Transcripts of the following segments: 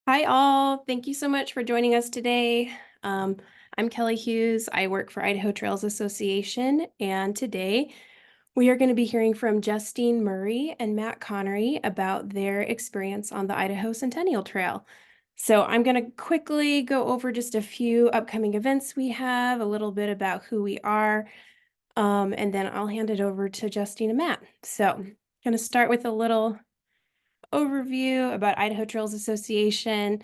Hi, all. Thank you so much for joining us today. Um, I'm Kelly Hughes. I work for Idaho Trails Association, and today we are going to be hearing from Justine Murray and Matt Connery about their experience on the Idaho Centennial Trail. So I'm going to quickly go over just a few upcoming events we have, a little bit about who we are, and then I'll hand it over to Justine and Matt. So I'm going to start with a little overview about Idaho Trails Association.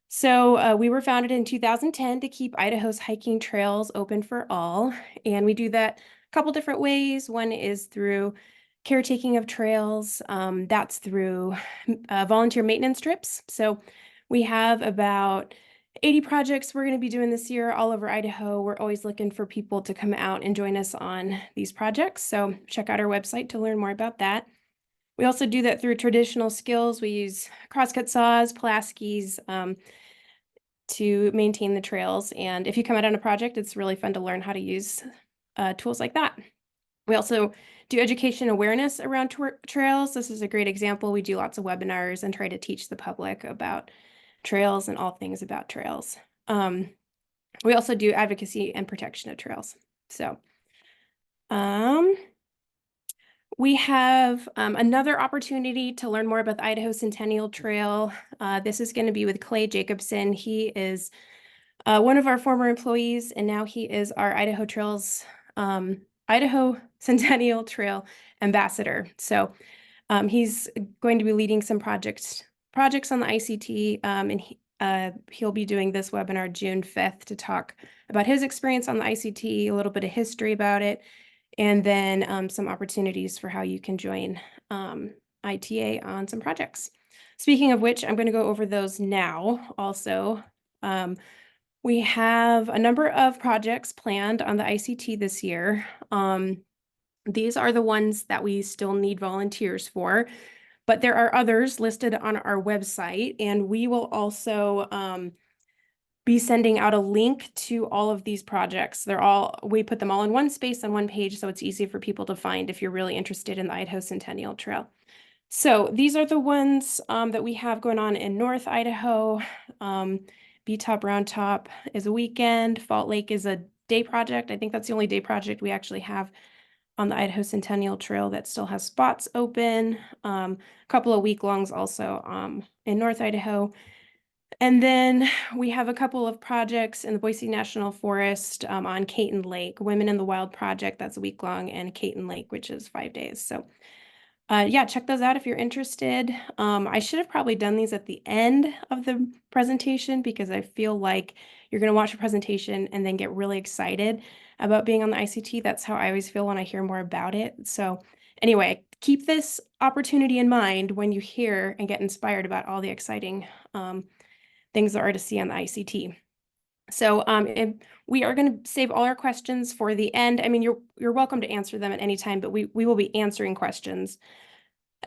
So we were founded in 2010 to keep Idaho's hiking trails open for all. And we do that a couple different ways. One is through caretaking of trails. That's through volunteer maintenance trips. So we have about 80 projects we're going to be doing this year all over Idaho. We're always looking for people to come out and join us on these projects. So check out our website to learn more about that. We also do that through traditional skills. We use crosscut saws, Pulaskis, to maintain the trails. And if you come out on a project, it's really fun to learn how to use tools like that. We also do education awareness around trails. This is a great example. We do lots of webinars and try to teach the public about trails and all things about trails. We also do advocacy and protection of trails. So, we have another opportunity to learn more about the Idaho Centennial Trail. This is going to be with Clay Jacobson. He is one of our former employees, and now he is our Idaho Centennial Trail ambassador. So he's going to be leading some projects on the ICT, and he'll be doing this webinar June 5th to talk about his experience on the ICT, a little bit of history about it, and then some opportunities for how you can join ITA on some projects. Speaking of which, I'm going to go over those now also. We have a number of projects planned on the ICT this year. These are the ones that we still need volunteers for, but there are others listed on our website, and we will also be sending out a link to all of these projects. We put them all in one space on one page, so it's easy for people to find if you're really interested in the Idaho Centennial Trail. So these are the ones that we have going on in North Idaho. B-Top Round Top is a weekend. Fault Lake is a day project. I think that's the only day project we actually have on the Idaho Centennial Trail that still has spots open. A couple of week-longs also in North Idaho. And then we have a couple of projects in the Boise National Forest on Caton Lake, Women in the Wild Project, that's a week long, and Caton Lake, which is 5 days. So yeah, check those out if you're interested. I should have probably done these at the end of the presentation because I feel like you're going to watch a presentation and then get really excited about being on the ICT. That's how I always feel when I hear more about it. So anyway, keep this opportunity in mind when you hear and get inspired about all the exciting things there are to see on the ICT. So we are going to save all our questions for the end. I mean, you're welcome to answer them at any time, but we will be answering questions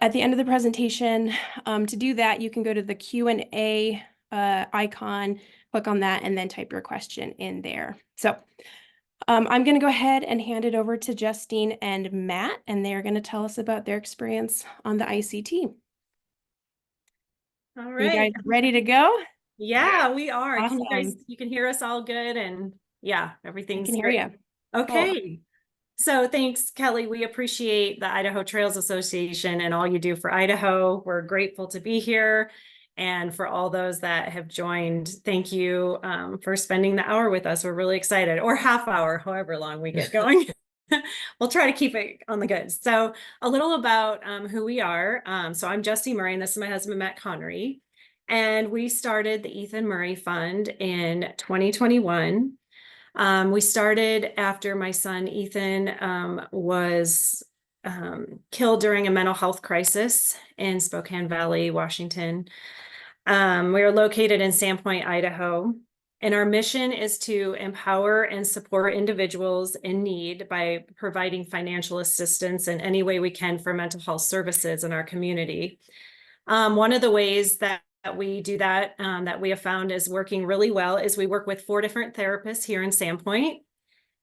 at the end of the presentation. To do that, you can go to the Q&A icon, click on that, and then type your question in there. So I'm going to go ahead and hand it over to Justine and Matt, and they're going to tell us about their experience on the ICT. All You right. guys ready to go? Yeah, we are. Can you Awesome. guys, you can hear us all good, and yeah, I can everything's hear great. you. Cool. Okay. So thanks, Kelly. We appreciate the Idaho Trails Association and all you do for Idaho. We're grateful to be here. And for all those that have joined, thank you for spending the hour with us. We're really excited, or half hour, however long we get going. We'll try to keep it on the good. So a little about who we are. So I'm Justine Murray, and this is my husband, Matt Connery. And we started the Ethan Murray Fund in 2021. We started after my son Ethan was killed during a mental health crisis in Spokane Valley, Washington. We are located in Sandpoint, Idaho. And our mission is to empower and support individuals in need by providing financial assistance in any way we can for mental health services in our community. One of the ways that we do that, that we have found is working really well, is we work with 4 different therapists here in Sandpoint.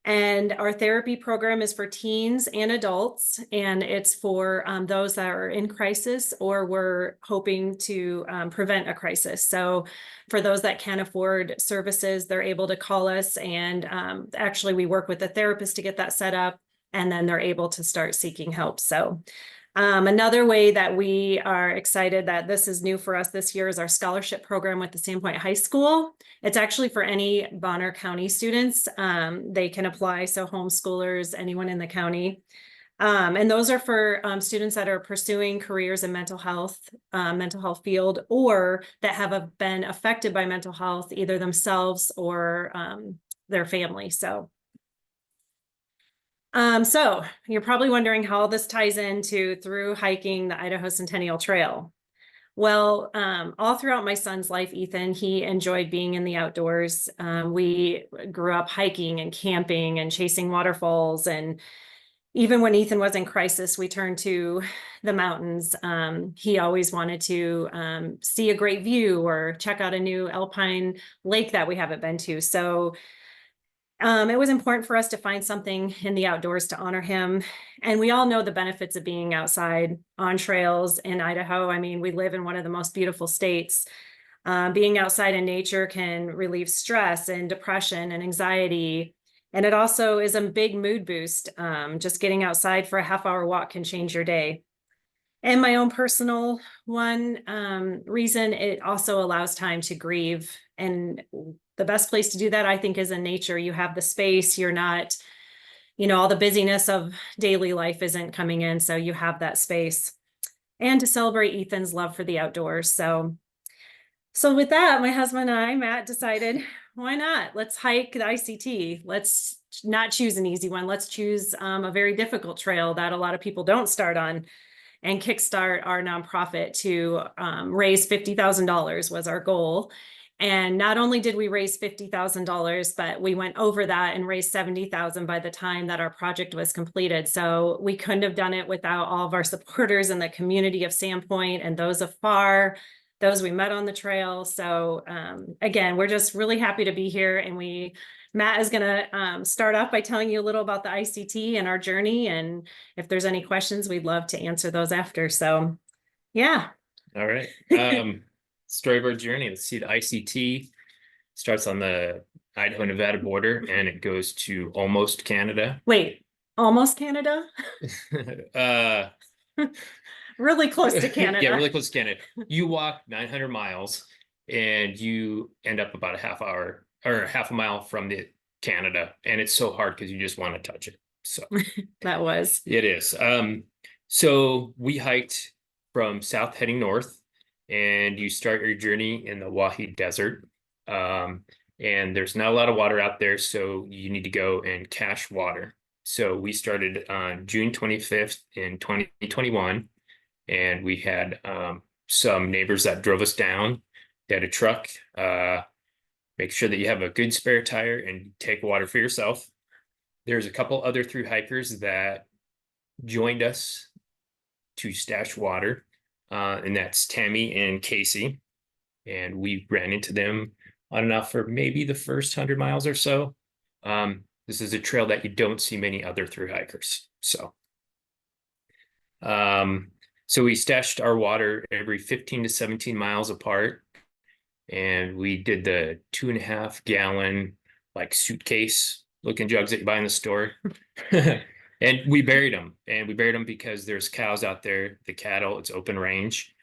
And our therapy program is for teens and adults, and it's for those that are in crisis or we're hoping to prevent a crisis. So for those that can't afford services, they're able to call us, and actually we work with a therapist to get that set up, and then they're able to start seeking help. So another way that we are excited that this is new for us this year is our scholarship program with the Sandpoint High School. It's actually for any Bonner County students. They can apply, so homeschoolers, anyone in the county. And those are for students that are pursuing careers in mental health field, or that have been affected by mental health, either themselves or their family. So you're probably wondering how all this ties into through hiking the Idaho Centennial Trail. Well, all throughout my son's life, Ethan, he enjoyed being in the outdoors. We grew up hiking and camping and chasing waterfalls. And even when Ethan was in crisis, we turned to the mountains. He always wanted to see a great view or check out a new alpine lake that we haven't been to. So it was important for us to find something in the outdoors to honor him. And we all know the benefits of being outside on trails in Idaho. I mean, we live in one of the most beautiful states. Being outside in nature can relieve stress and depression and anxiety. And it also is a big mood boost. Just getting outside for a half-hour walk can change your day. And my own personal reason, it also allows time to grieve. And the best place to do that, I think, is in nature. You have the space, you're not, all the busyness of daily life isn't coming in. So you have that space. And to celebrate Ethan's love for the outdoors. So with that, my husband and I, Matt, decided, why not? Let's hike the ICT. Let's not choose an easy one. Let's choose a very difficult trail that a lot of people don't start on, and kickstart our nonprofit to raise $50,000 was our goal. And not only did we raise $50,000, but we went over that and raised $70,000 by the time that our project was completed. So we couldn't have done it without all of our supporters in the community of Sandpoint and those afar, those we met on the trail. So again, we're just really happy to be here. And Matt is going to start off by telling you a little about the ICT and our journey. And if there's any questions, we'd love to answer those after. So, yeah. All right. Story of our journey. Let's see. The ICT starts on the Idaho-Nevada border and it goes to almost Canada. Wait, almost Canada? Really close to Canada. Yeah, really close to Canada. You walk 900 miles and you end up about a half hour or half a mile from the Canada. And it's so hard because you just want to touch it. So that was. It is. So we hiked from south heading north, and you start your journey in the Wahi Desert. And there's not a lot of water out there, so you need to go and cache water. So we started on June 25th in 2021, and we had some neighbors that drove us down. They had a truck. Make sure that you have a good spare tire and take water for yourself. There's a couple other through hikers that joined us to stash water, and that's Tammy and Casey. And we ran into them on and off for maybe the first 100 miles or so. This is a trail that you don't see many other through hikers. So we stashed our water every 15 to 17 miles apart. And we did the 2.5 gallon like suitcase looking jugs that you buy in the store. And we buried them. And we buried them because there's cows out there, the cattle, it's open range.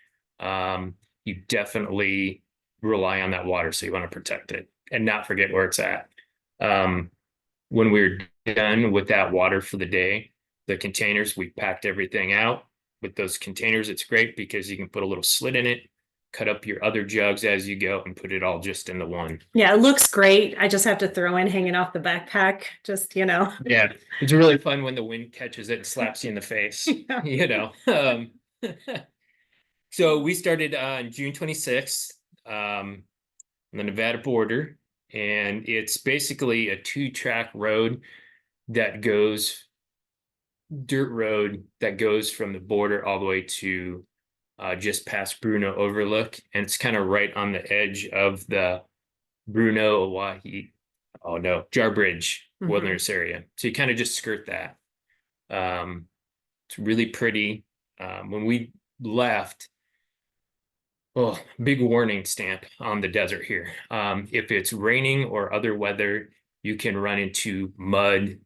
You definitely rely on that water, so you want to protect it and not forget where it's at. When we're done with that water for the day, the containers, we packed everything out. With those containers, it's great because you can put a little slit in it, cut up your other jugs as you go, and put it all just into one. Yeah, it looks great. I just have to throw in hanging off the backpack, just, Yeah, it's really fun when the wind catches it and slaps you in the face, Yeah. So we started on June 26th on the Nevada border, and it's basically a 2-track road that goes, dirt road that goes from the border all the way to just past Bruno Overlook, and it's kind of right on the edge of the Bruno Oahe oh no, Jarbidge Mhm. Wilderness Area. So you kind of just skirt that. It's really pretty. When we left, oh, big warning stamp on the desert here. If it's raining or other weather, you can run into mud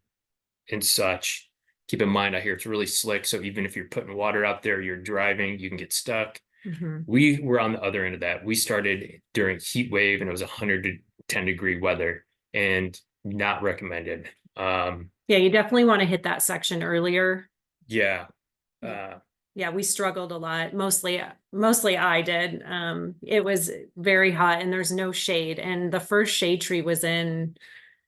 and such. Keep in mind, I hear it's really slick. So even if you're putting water out there, you're driving, you can get stuck. Mhm. We were on the other end of that. We started during heat wave and it was 110-degree weather and not recommended. Yeah, you definitely want to hit that section earlier. Yeah. Yeah, we struggled a lot. Mostly I did. It was very hot and there's no shade. And the first shade tree was in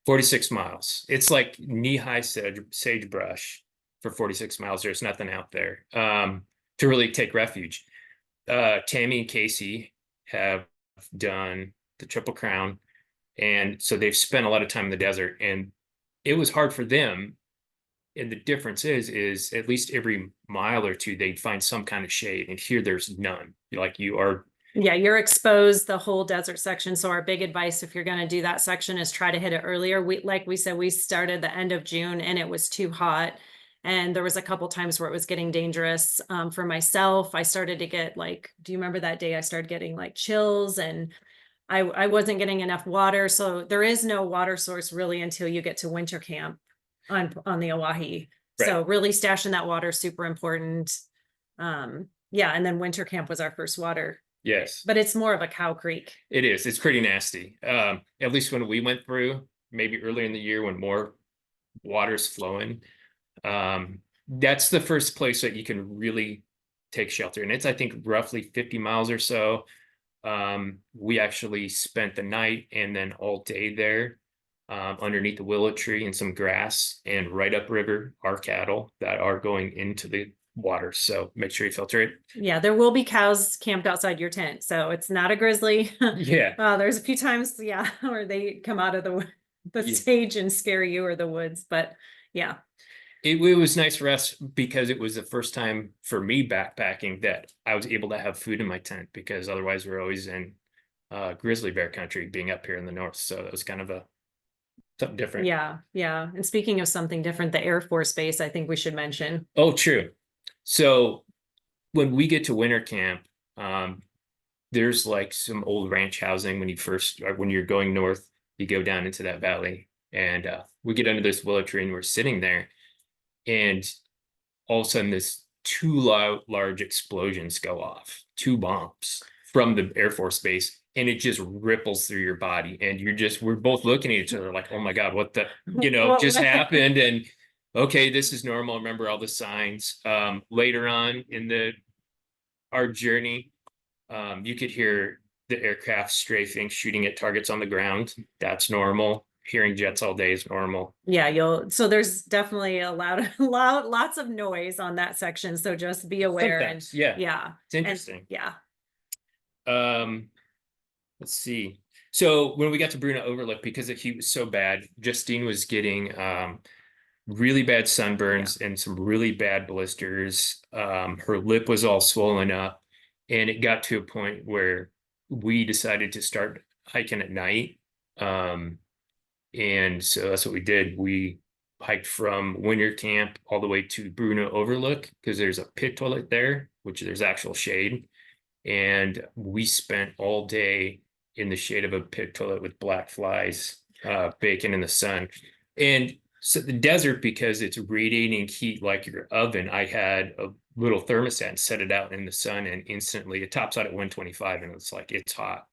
46 miles. It's like knee-high sagebrush for 46 miles. There's nothing out there to really take refuge. Tammy and Casey have done the Triple Crown, and so they've spent a lot of time in the desert, and it was hard for them. And the difference is at least every mile or two they'd find some kind of shade, and here there's none. Like you are. Yeah, you're exposed the whole desert section. So our big advice, if you're going to do that section, is try to hit it earlier. Like we said, we started the end of June and it was too hot. And there was a couple times where it was getting dangerous. For myself, I started to get like, do you remember that day I started getting like chills and I wasn't getting enough water. So there is no water source really until you get to winter camp on the Oahe. Right. So really stashing that water is super important. Yeah, and then winter camp was our first water. Yes, But it's more of a cow creek. it is. It's pretty nasty. At least when we went through, maybe earlier in the year when more water's flowing. That's the first place that you can really take shelter. And it's, I think, roughly 50 miles or so. We actually spent the night and then all day there, underneath the willow tree and some grass, and right upriver are cattle that are going into the water. So make sure you filter it. Yeah, there will be cows camped outside your tent. So it's not a grizzly. Yeah. There's a few times, yeah, where they come out of the Yeah. stage and scare you or the woods. But yeah. It was nice for us because it was the first time for me backpacking that I was able to have food in my tent, because otherwise we're always in grizzly bear country being up here in the north. So that was kind of something different. Yeah, yeah. And speaking of something different, the Air Force Base, I think we should mention. Oh, true. So when we get to winter camp, there's like some old ranch housing when you're going north, you go down into that valley, and we get under this willow tree and we're sitting there, and all of a sudden this two large explosions go off, two bombs from the Air Force Base, and it just ripples through your body, and we're both looking at each other like, oh my God, what the just happened? And okay, this is normal. Remember all the signs. Later on in our journey, you could hear the aircraft strafing, shooting at targets on the ground. That's normal. Hearing jets all day is normal. Yeah, so there's definitely lots of noise on that section. So just be aware. Sometimes, and yeah, it's interesting. Yeah. Let's see. So when we got to Bruno Overlook, because the heat was so bad, Justine was getting really bad sunburns and some really bad blisters. Her lip was all swollen up, and it got to a point where we decided to start hiking at night. And so that's what we did. We hiked from winter camp all the way to Bruno Overlook, because there's a pit toilet there, which there's actual shade. And we spent all day in the shade of a pit toilet with black flies, baking in the sun. And so the desert, because it's radiating heat like your oven, I had a little thermostat and set it out in the sun, and instantly it tops out at 125, and it's like, it's hot.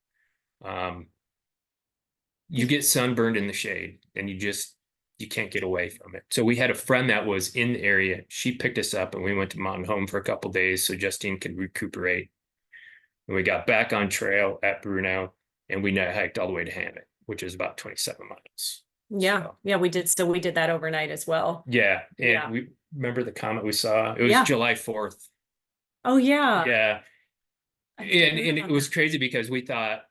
You get sunburned in the shade, and you can't get away from it. So we had a friend that was in the area. She picked us up, and we went to Mountain Home for a couple of days so Justine could recuperate. And we got back on trail at Bruno, and we night hiked all the way to Hammett, which is about 27 miles. Yeah. So, yeah, we did. So we did that overnight as well. yeah. And Yeah. we remember the comet we saw. It was July 4th. Oh yeah. Yeah. I And forgot it about was that. crazy because we thought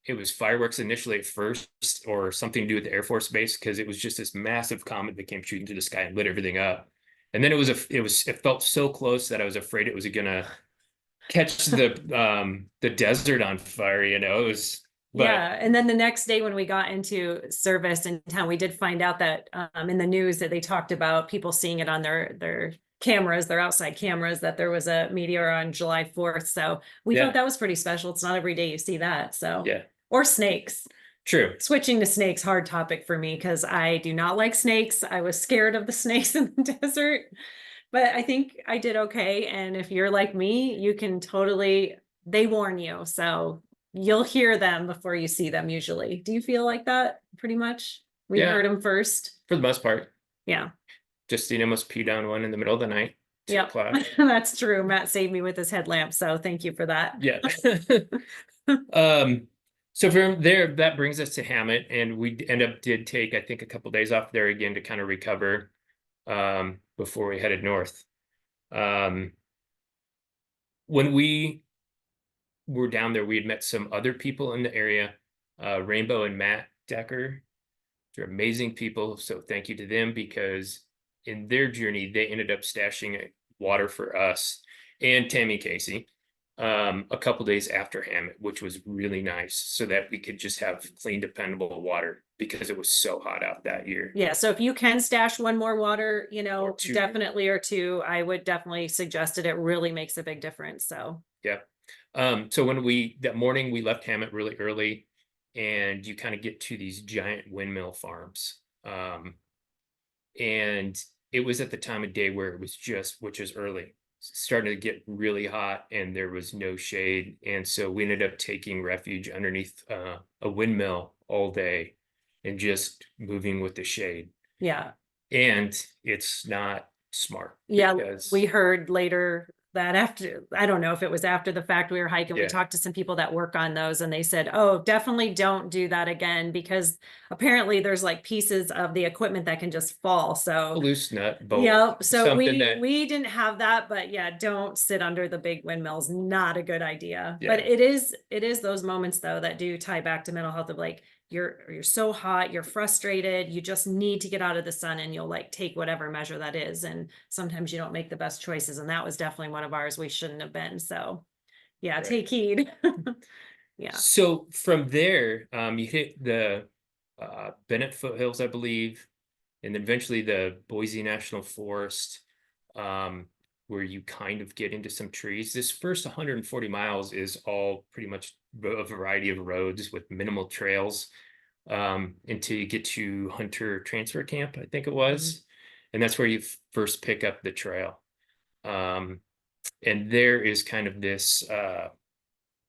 it was fireworks initially at first, or something to do with the Air Force Base, because it was just this massive comet that came shooting through the sky and lit everything up. And then it felt so close that I was afraid it was gonna catch the desert on fire. It was Yeah, and then the next day when we got into service in town, we did find out that in the news that they talked about people seeing it on their cameras, their outside cameras, that there was a meteor on July 4th. So we Yeah. thought that was pretty special. It's not every day you see that. So Yeah, or snakes. true. Switching to snakes, hard topic for me because I do not like snakes. I was scared of the snakes in the desert, but I think I did okay. And if you're like me, you can totally, they warn you. So you'll hear them before you see them usually. Do you feel like that pretty much? We Yeah. heard them first. For the most part. Yeah. Justine almost peed on one in the middle of the night. 2 Yep. o'clock. That's true. Matt saved me with his headlamp. So thank you for that. Yeah. So from there, that brings us to Hammett, and we did take, I think, a couple days off there again to kind of recover before we headed north. When we were down there, we had met some other people in the area, Rainbow and Matt Decker. They're amazing people, so thank you to them, because in their journey, they ended up stashing water for us and Tammy Casey a couple days after Hammett, which was really nice, so that we could just have clean, dependable water because it was so hot out that year. Yeah, so if you can stash one more water, you know, Or two. definitely, or two, I would definitely suggest it. It really makes a big difference. So Yeah. So when that morning we left Hammett really early, and you kind of get to these giant windmill farms. And it was at the time of day where it was which is early, starting to get really hot, and there was no shade. And so we ended up taking refuge underneath a windmill all day and just moving with the shade. yeah. And it's not smart. Yeah, because we heard later that after, I don't know if it was after the fact we were hiking, we Yeah. talked to some people that work on those and they said, oh, definitely don't do that again, because apparently there's like pieces of the equipment that can just fall. a So loose nut, bolt, yeah, so something that we didn't have that, but yeah, don't sit under the big windmills. Not a good idea. But Yeah. it is those moments though that do tie back to mental health of like you're so hot, you're frustrated, you just need to get out of the sun, and you'll like take whatever measure that is. And sometimes you don't make the best choices. And that was definitely one of ours. We shouldn't have been. So yeah, Right. take heed. Yeah. So from there, you hit the Bennett foothills, I believe, and then eventually the Boise National Forest, where you kind of get into some trees. This first 140 miles is all pretty much a variety of roads with minimal trails, until you get to Hunter Transfer Camp, I think it was. And that's where you first pick up the trail. And there is kind of this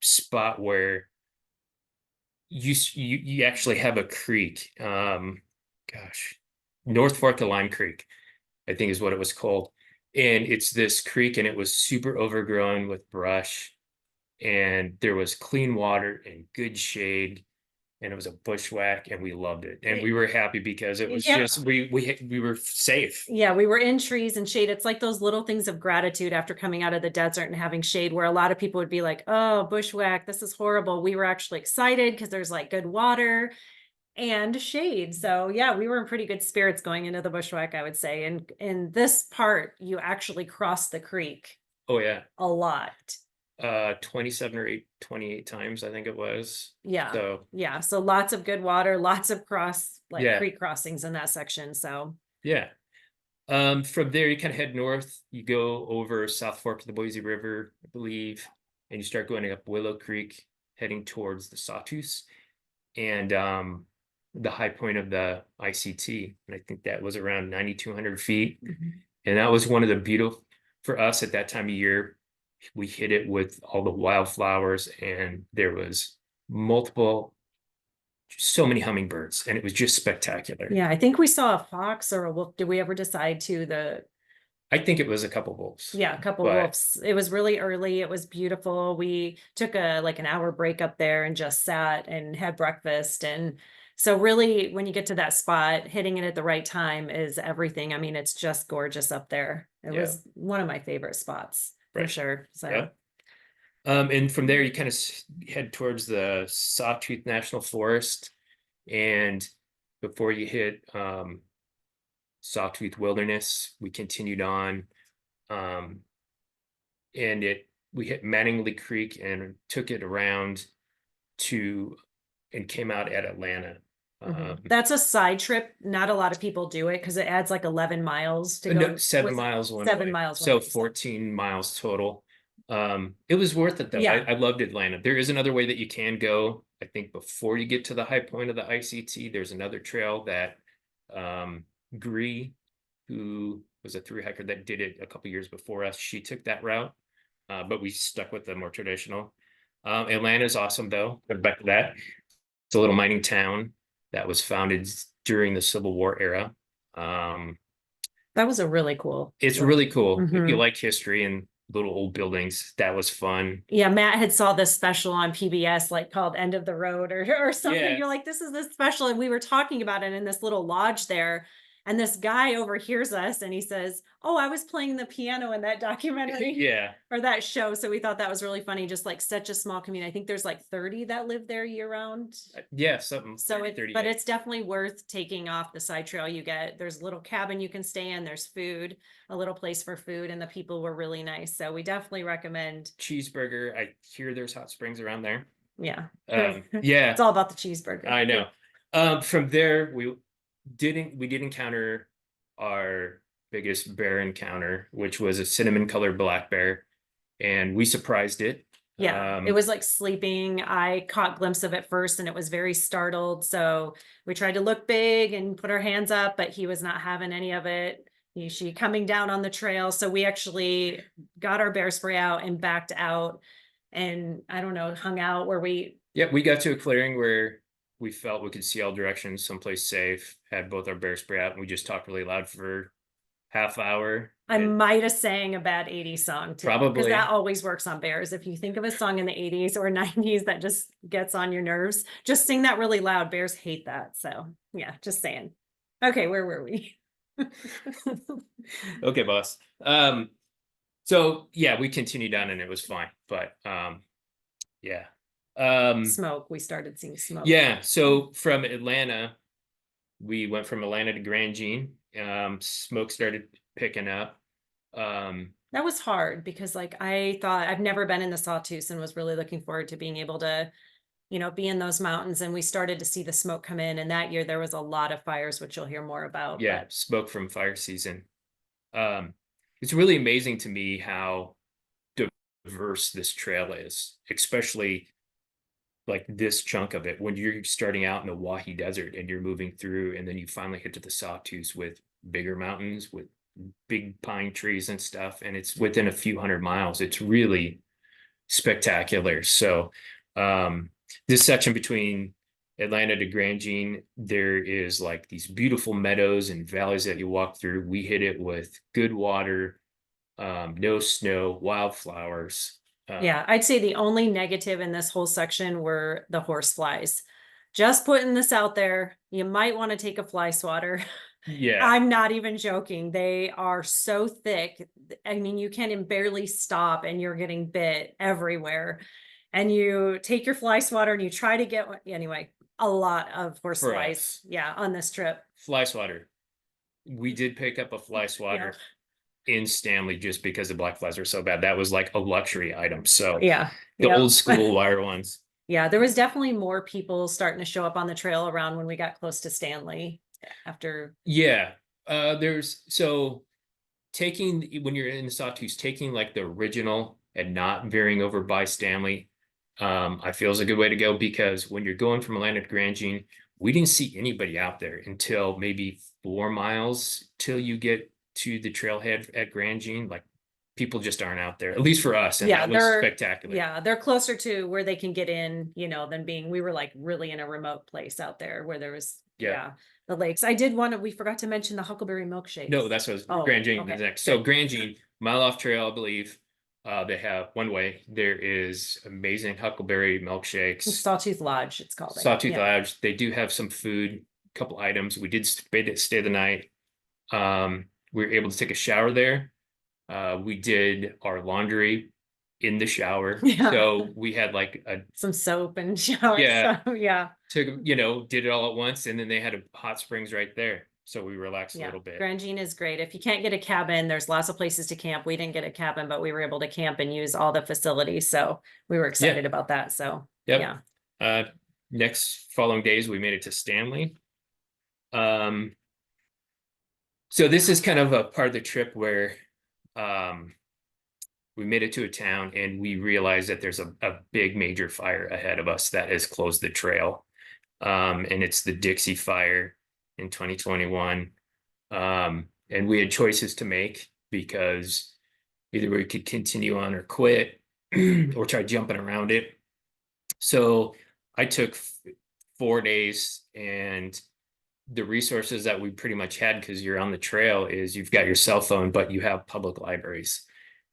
spot where you actually have a creek. North Fork of Lime Creek, I think is what it was called. And it's this creek, and it was super overgrown with brush, and there was clean water and good shade, and it was a bushwhack, and we loved it. And we were happy because it was Yeah. just we were safe. Yeah, we were in trees and shade. It's like those little things of gratitude after coming out of the desert and having shade, where a lot of people would be like, oh, bushwhack, this is horrible. We were actually excited because there's like good water and shade. So yeah, we were in pretty good spirits going into the bushwhack, I would say. And in this part, you actually cross the creek Oh yeah. a lot. 27 or 28 times, I think it was. Yeah. So Yeah. So lots of good water, lots of Yeah. creek crossings in that section. So yeah. From there, you kind of head north. You go over South Fork of the Boise River, I believe, and you start going up Willow Creek, heading towards the Sawtooth, and the high point of the ICT. And I think that was around 9,200 feet. And that was one of the beautiful, for us at that time of year, we hit it with all the wildflowers, and there was so many hummingbirds, and it was just spectacular. yeah, I think we saw a fox or a wolf. Did we ever decide I think it was a couple wolves. yeah, a couple but- wolves. It was really early. It was beautiful. We took an hour break up there and just sat and had breakfast. And so really, when you get to that spot, hitting it at the right time is everything. I mean, it's just gorgeous up there. It Yeah. was one of my favorite spots for Right. sure. So Yeah. And from there, you kind of head towards the Sawtooth National Forest, and before you hit Sawtooth Wilderness, we continued on, and we hit Mattingly Creek and took it around to and came out at Atlanta. That's a side trip. Not a lot of people do it because it adds like 11 miles to no, go. 7 Was it miles one 7 way. miles one So way, 14 miles total. It was worth it though. Yeah. I loved Atlanta. There is another way that you can go. I think before you get to the high point of the ICT, there's another trail that Gree, who was a thru hiker that did it a couple years before us, she took that route, but we stuck with the more traditional. Atlanta is awesome though. Go back to that. It's a little mining town that was founded during the Civil War era. That was a really cool. It's really cool. If you Mhm. like history and little old buildings, that was fun. Yeah, Matt had saw this special on PBS, like called End of the Road or something. Yeah. You're like, this is this special. And we were talking about it in this little lodge there. And this guy overhears us and he says, oh, I was playing the piano in that documentary Yeah. or that show. So we thought that was really funny. Just like such a small community. I think there's like 30 that live there year round. Yeah, something. So 30, it, 38. but it's definitely worth taking off the side trail. You get, there's a little cabin you can stay in, there's food, a little place for food, and the people were really nice. So we definitely recommend. Cheeseburger. I hear there's hot springs around there. Yeah. Yeah, It's all about the cheeseburger. I know. From there, we did encounter our biggest bear encounter, which was a cinnamon colored black bear, and we surprised it. Yeah, it was like sleeping. I caught glimpse of it first and it was very startled. So we tried to look big and put our hands up, but he was not having any of it. She coming down on the trail. So we actually got our bear spray out and backed out and I don't know, hung out where we. Yeah, we got to a clearing where we felt we could see all directions, someplace safe, had both our bear spray out, and we just talked really loud for half hour. I might have sang a bad 80s song too. Probably. Because that always works on bears. If you think of a song in the 80s or 90s that just gets on your nerves, just sing that really loud. Bears hate that. So yeah, just saying. Okay, where were we? Okay, boss. So yeah, we continued on and it was fine. But yeah. Smoke. We started seeing smoke. Yeah, so from Atlanta, we went from Atlanta to Grand Jean. Smoke started picking up. That was hard because like I thought I've never been in the Sawtooth and was really looking forward to being able to, you know, be in those mountains. And we started to see the smoke come in. And that year there was a lot of fires, which you'll hear more about. Yeah, but... smoke from fire season. It's really amazing to me how diverse this trail is, especially like this chunk of it when you're starting out in the Wahi Desert and you're moving through, and then you finally hit to the Sawtooth with bigger mountains with big pine trees and stuff, and it's within a few hundred miles. It's really spectacular. So this section between Atlanta to Grand Jean, there is like these beautiful meadows and valleys that you walk through. We hit it with good water, no snow, wildflowers. Yeah, I'd say the only negative in this whole section were the horse flies. Just putting this out there, you might want to take a fly swatter. Yeah, I'm not even joking. They are so thick. I mean, you can barely stop and you're getting bit everywhere. And you take your fly swatter and you try to get one. Anyway, a lot of horse For flies. us. Yeah, on this trip. fly swatter. We did pick up a fly swatter in Stanley just because the black flies are so bad. That was like a luxury item. So Yeah. the old school wire ones. Yeah, there was definitely more people starting to show up on the trail around when we got close to Stanley after. Yeah. There's so taking when you're in the Sawtooth, taking like the original and not veering over by Stanley, I feel is a good way to go, because when you're going from Atlanta to Grand Jean, we didn't see anybody out there until maybe 4 miles till you get to the trailhead at Grand Jean. Like people just aren't out there, at least for us. And Yeah, that was they're spectacular. Yeah, they're closer to where they can get in, you know, than being, we were like really in a remote place out there where there was, the lakes. I did want to, we forgot to mention the Huckleberry milkshakes. No, that's what Oh, Grand Jean okay. is next. So Grand Jean, mile off trail, I believe. They have one way. There is amazing Huckleberry milkshakes. Sawtooth Lodge, it's called. Sawtooth Lodge. They do have some food, a couple items. We did stay the night. We were able to take a shower there. We did our laundry in the shower. Yeah. So we had like some soap and shower. Yeah. So, yeah. Took, did it all at once, and then they had a hot springs right there. So we relaxed a little bit. Grand Jean is great. If you can't get a cabin, there's lots of places to camp. We didn't get a cabin, but we were able to camp and use all the facilities. So we were excited about that. So yeah. next following days, we made it to Stanley. So this is kind of a part of the trip where we made it to a town and we realized that there's a big major fire ahead of us that has closed the trail. And it's the Dixie Fire in 2021. And we had choices to make because either we could continue on or quit or try jumping around it. So I took 4 days, and the resources that we pretty much had, because you're on the trail, is you've got your cell phone, but you have public libraries.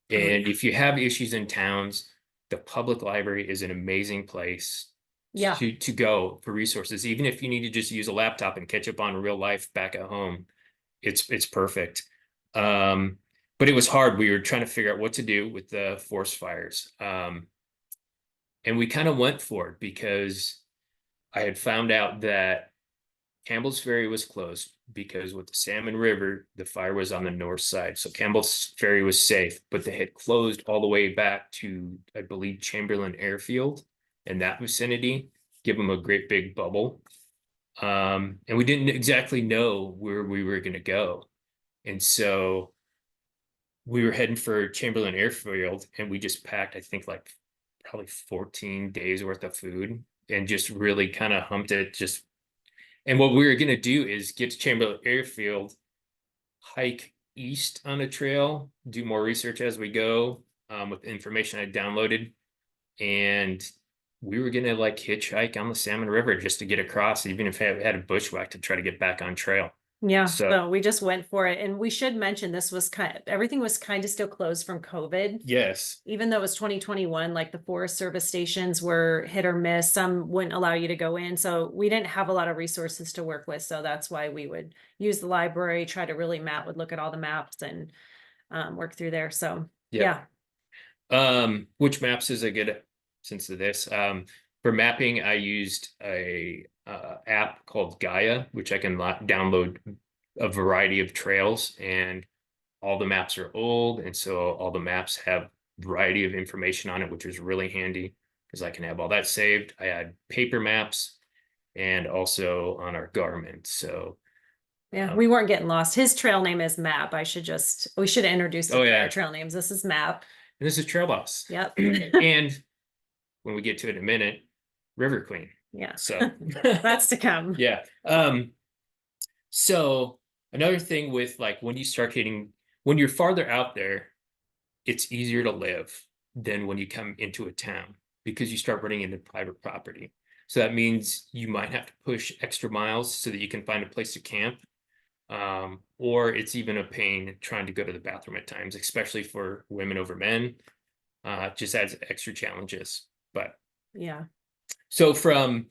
And if you have issues in towns, the public library is an amazing place Yeah. to go for resources. Even if you need to just use a laptop and catch up on real life back at home, it's perfect. But it was hard. We were trying to figure out what to do with the forest fires. And we kind of went for it because I had found out that Campbell's Ferry was closed because with the Salmon River, the fire was on the north side. So Campbell's Ferry was safe, but they had closed all the way back to, I believe, Chamberlain Airfield and that vicinity, give them a great big bubble. And we didn't exactly know where we were going to go. And so we were heading for Chamberlain Airfield, and we just packed, I think, like probably 14 days worth of food and just really kind of humped it. And what we were going to do is get to Chamberlain Airfield, hike east on a trail, do more research as we go with information I downloaded. And we were going to like hitchhike on the Salmon River just to get across, even if I had a bushwhack to try to get back on trail. Yeah, So- so we just went for it. And we should mention this was everything was kind of still closed from COVID. Yes. Even though it was 2021, like the Forest Service stations were hit or miss, some wouldn't allow you to go in. So we didn't have a lot of resources to work with. So that's why we would use the library, try to really would look at all the maps and work through there. So Yeah. yeah. Which maps is a good sense of this? For mapping, I used a app called Gaia, which I can download a variety of trails, and all the maps are old, and so all the maps have variety of information on it, which is really handy because I can have all that saved. I had paper maps and also on our Garmin. So Yeah, we weren't getting lost. His trail name is Map. We should introduce Oh, yeah. our trail names. This is Map. and this is Trail Boss. Yep. And when we get to it in a minute, River Queen. Yeah. So That's to come. yeah. So another thing with like when you're farther out there, it's easier to live than when you come into a town because you start running into private property. So that means you might have to push extra miles so that you can find a place to camp. Or it's even a pain trying to go to the bathroom at times, especially for women over men. It just adds extra challenges. But Yeah. so from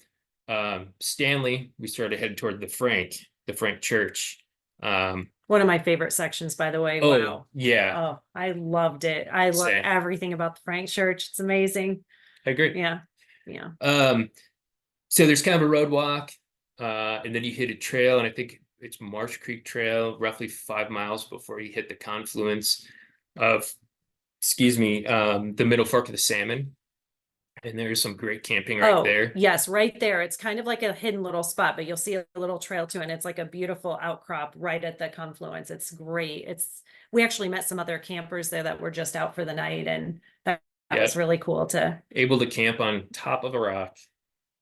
Stanley, we started heading toward the Frank Church. One of my favorite sections, by the way. Oh, Wow. yeah, Oh, I loved it. I love Same. everything about the Frank Church. It's amazing. I agree. Yeah. Yeah. So there's kind of a road walk, and then you hit a trail, and I think it's Marsh Creek Trail, roughly 5 miles before you hit the confluence of, the Middle Fork of the Salmon. And there's some great camping right there. Yes, right there. It's kind of like a hidden little spot, but you'll see a little trail too, and it's like a beautiful outcrop right at the confluence. It's great. We actually met some other campers there that were just out for the night, and that was really cool to able to camp on top of a rock,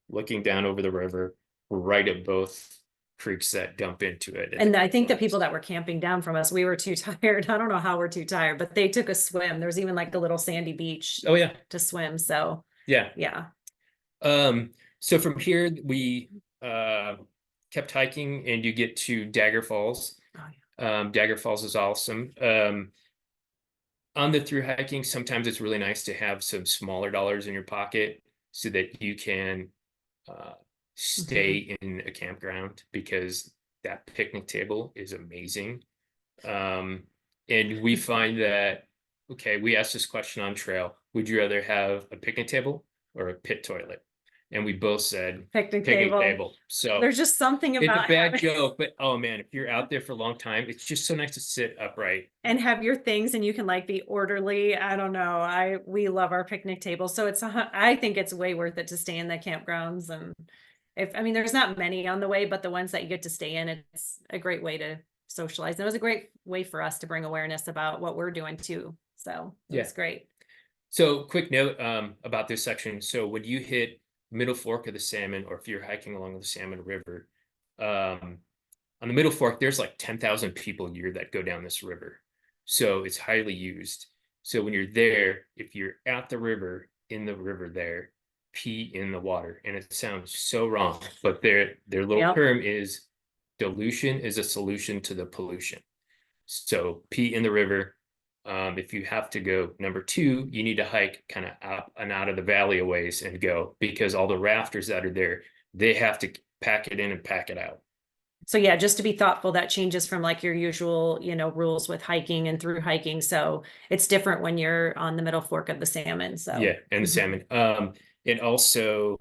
looking down over the river, right at both creeks that dump into it. And I think the people that were camping down from us, we were too tired. I don't know how we're too tired, but they took a swim. There was even like a little sandy beach Oh yeah, to swim. So yeah. yeah. So from here we kept hiking, and you get to Dagger Falls. Oh, Dagger Falls is awesome. On the through hiking, sometimes it's really nice to have some smaller dollars in your pocket so that you can stay in a campground, because that picnic table is amazing. And we find that, okay, we asked this question on trail: would you rather have a picnic table or a pit toilet? and we both said Picnic picnic table. table. So There's just something it's a about bad having- joke, but oh man, if you're out there for a long time, it's just so nice to sit upright. and have your things and you can like be orderly. I don't know. We love our picnic table. So I think it's way worth it to stay in the campgrounds. And there's not many on the way, but the ones that you get to stay in, it's a great way to socialize. And it was a great way for us to bring awareness about what we're doing too. So it's great. So quick note about this section. So when you hit middle fork of the Salmon, or if you're hiking along the Salmon River, on the middle fork, there's like 10,000 people a year that go down this river. So it's highly used. So when you're there, if you're at the river, in the river there, pee in the water. And it sounds so wrong, but their little term is dilution is a solution to the pollution. So pee in the river. If you have to go number 2, you need to hike kind of up and out of the valley a ways and go, because all the rafters that are there, they have to pack it in and pack it out. So yeah, just to be thoughtful, that changes from like your usual, rules with hiking and through hiking. So it's different when you're on the middle fork of the Salmon. So yeah, and the Salmon. And also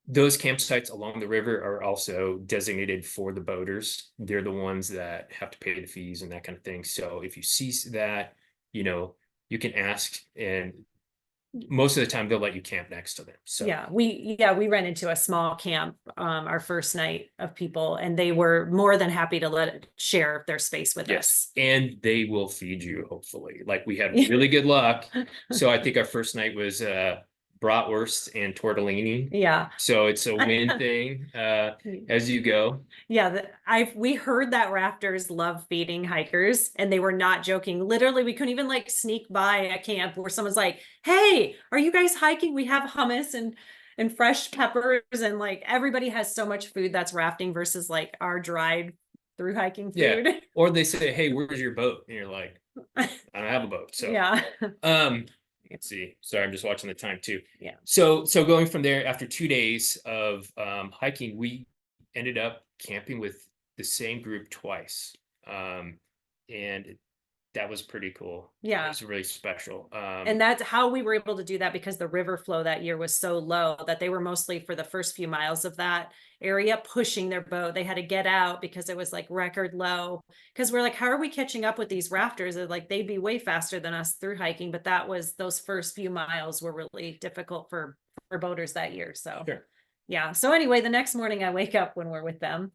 those campsites along the river are also designated for the boaters. They're the ones that have to pay the fees and that kind of thing. So if you see that, you can ask, and most of the time they'll let you camp next to them. So we ran into a small camp our first night of people, and they were more than happy to share their space with us. And they will feed you, hopefully. Like we had really good luck. So I think our first night was bratwurst and tortellini. Yeah. So it's a win thing as you go. Yeah, we heard that rafters love feeding hikers, and they were not joking. Literally, we couldn't even like sneak by a camp where someone's like, "Hey, are you guys hiking? We have hummus and fresh peppers," and like everybody has so much food that's rafting versus like our dried through hiking food. Yeah. Or they say, "Hey, where's your boat?" And you're like, "I don't have a boat." So yeah. Let's see. Sorry, I'm just watching the time too. Yeah. So going from there, after 2 days of hiking, we ended up camping with the same group twice. And that was pretty cool. Yeah. It was really special. And that's how we were able to do that, because the river flow that year was so low that they were mostly for the first few miles of that area pushing their boat. They had to get out because it was like record low, because we're like, how are we catching up with these rafters? Like they'd be way faster than us through hiking, but those first few miles were really difficult for boaters that year. So Sure. Yeah. So anyway, the next morning I wake up when we're with them,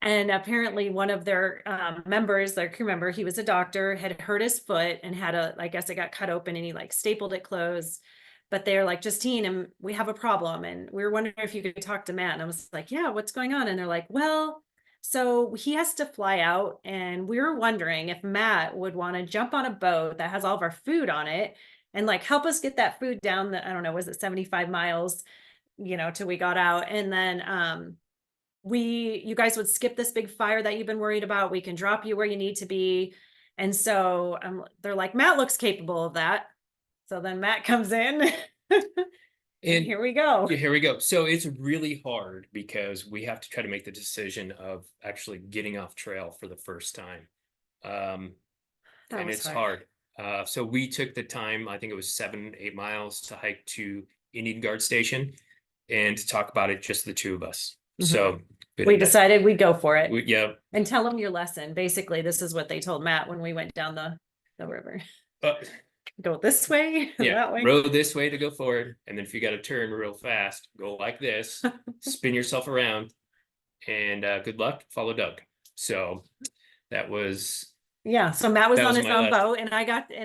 and apparently one of their members, their crew member, he was a doctor, had hurt his foot and I guess it got cut open, and he like stapled it closed. But they're like, "Justine, and we have a problem, and we were wondering if you could talk to Matt." And I was like, "Yeah, what's going on?" And they're like, "Well, so he has to fly out, and we were wondering if Matt would want to jump on a boat that has all of our food on it and like help us get that food down I don't know, was it 75 miles, till we got out. And then you guys would skip this big fire that you've been worried about. We can drop you where you need to be." And so they're like, "Matt looks capable of that." So then Matt comes in and here we go. Yeah, here we go. So it's really hard because we have to try to make the decision of actually getting off trail for the first time. And it's hard. So we took the time, I think it was 7-8 miles, to hike to Indian Guard Station and to talk about it, just the two of us. So we decided we'd go for it. Yeah. And tell them your lesson. Basically, this is what they told Matt when we went down the river. Go this way, that way. Row this way to go forward. And then if you got to turn real fast, go like this, spin yourself around, and good luck, follow Doug. So that was. Yeah. So Matt was on his own boat, and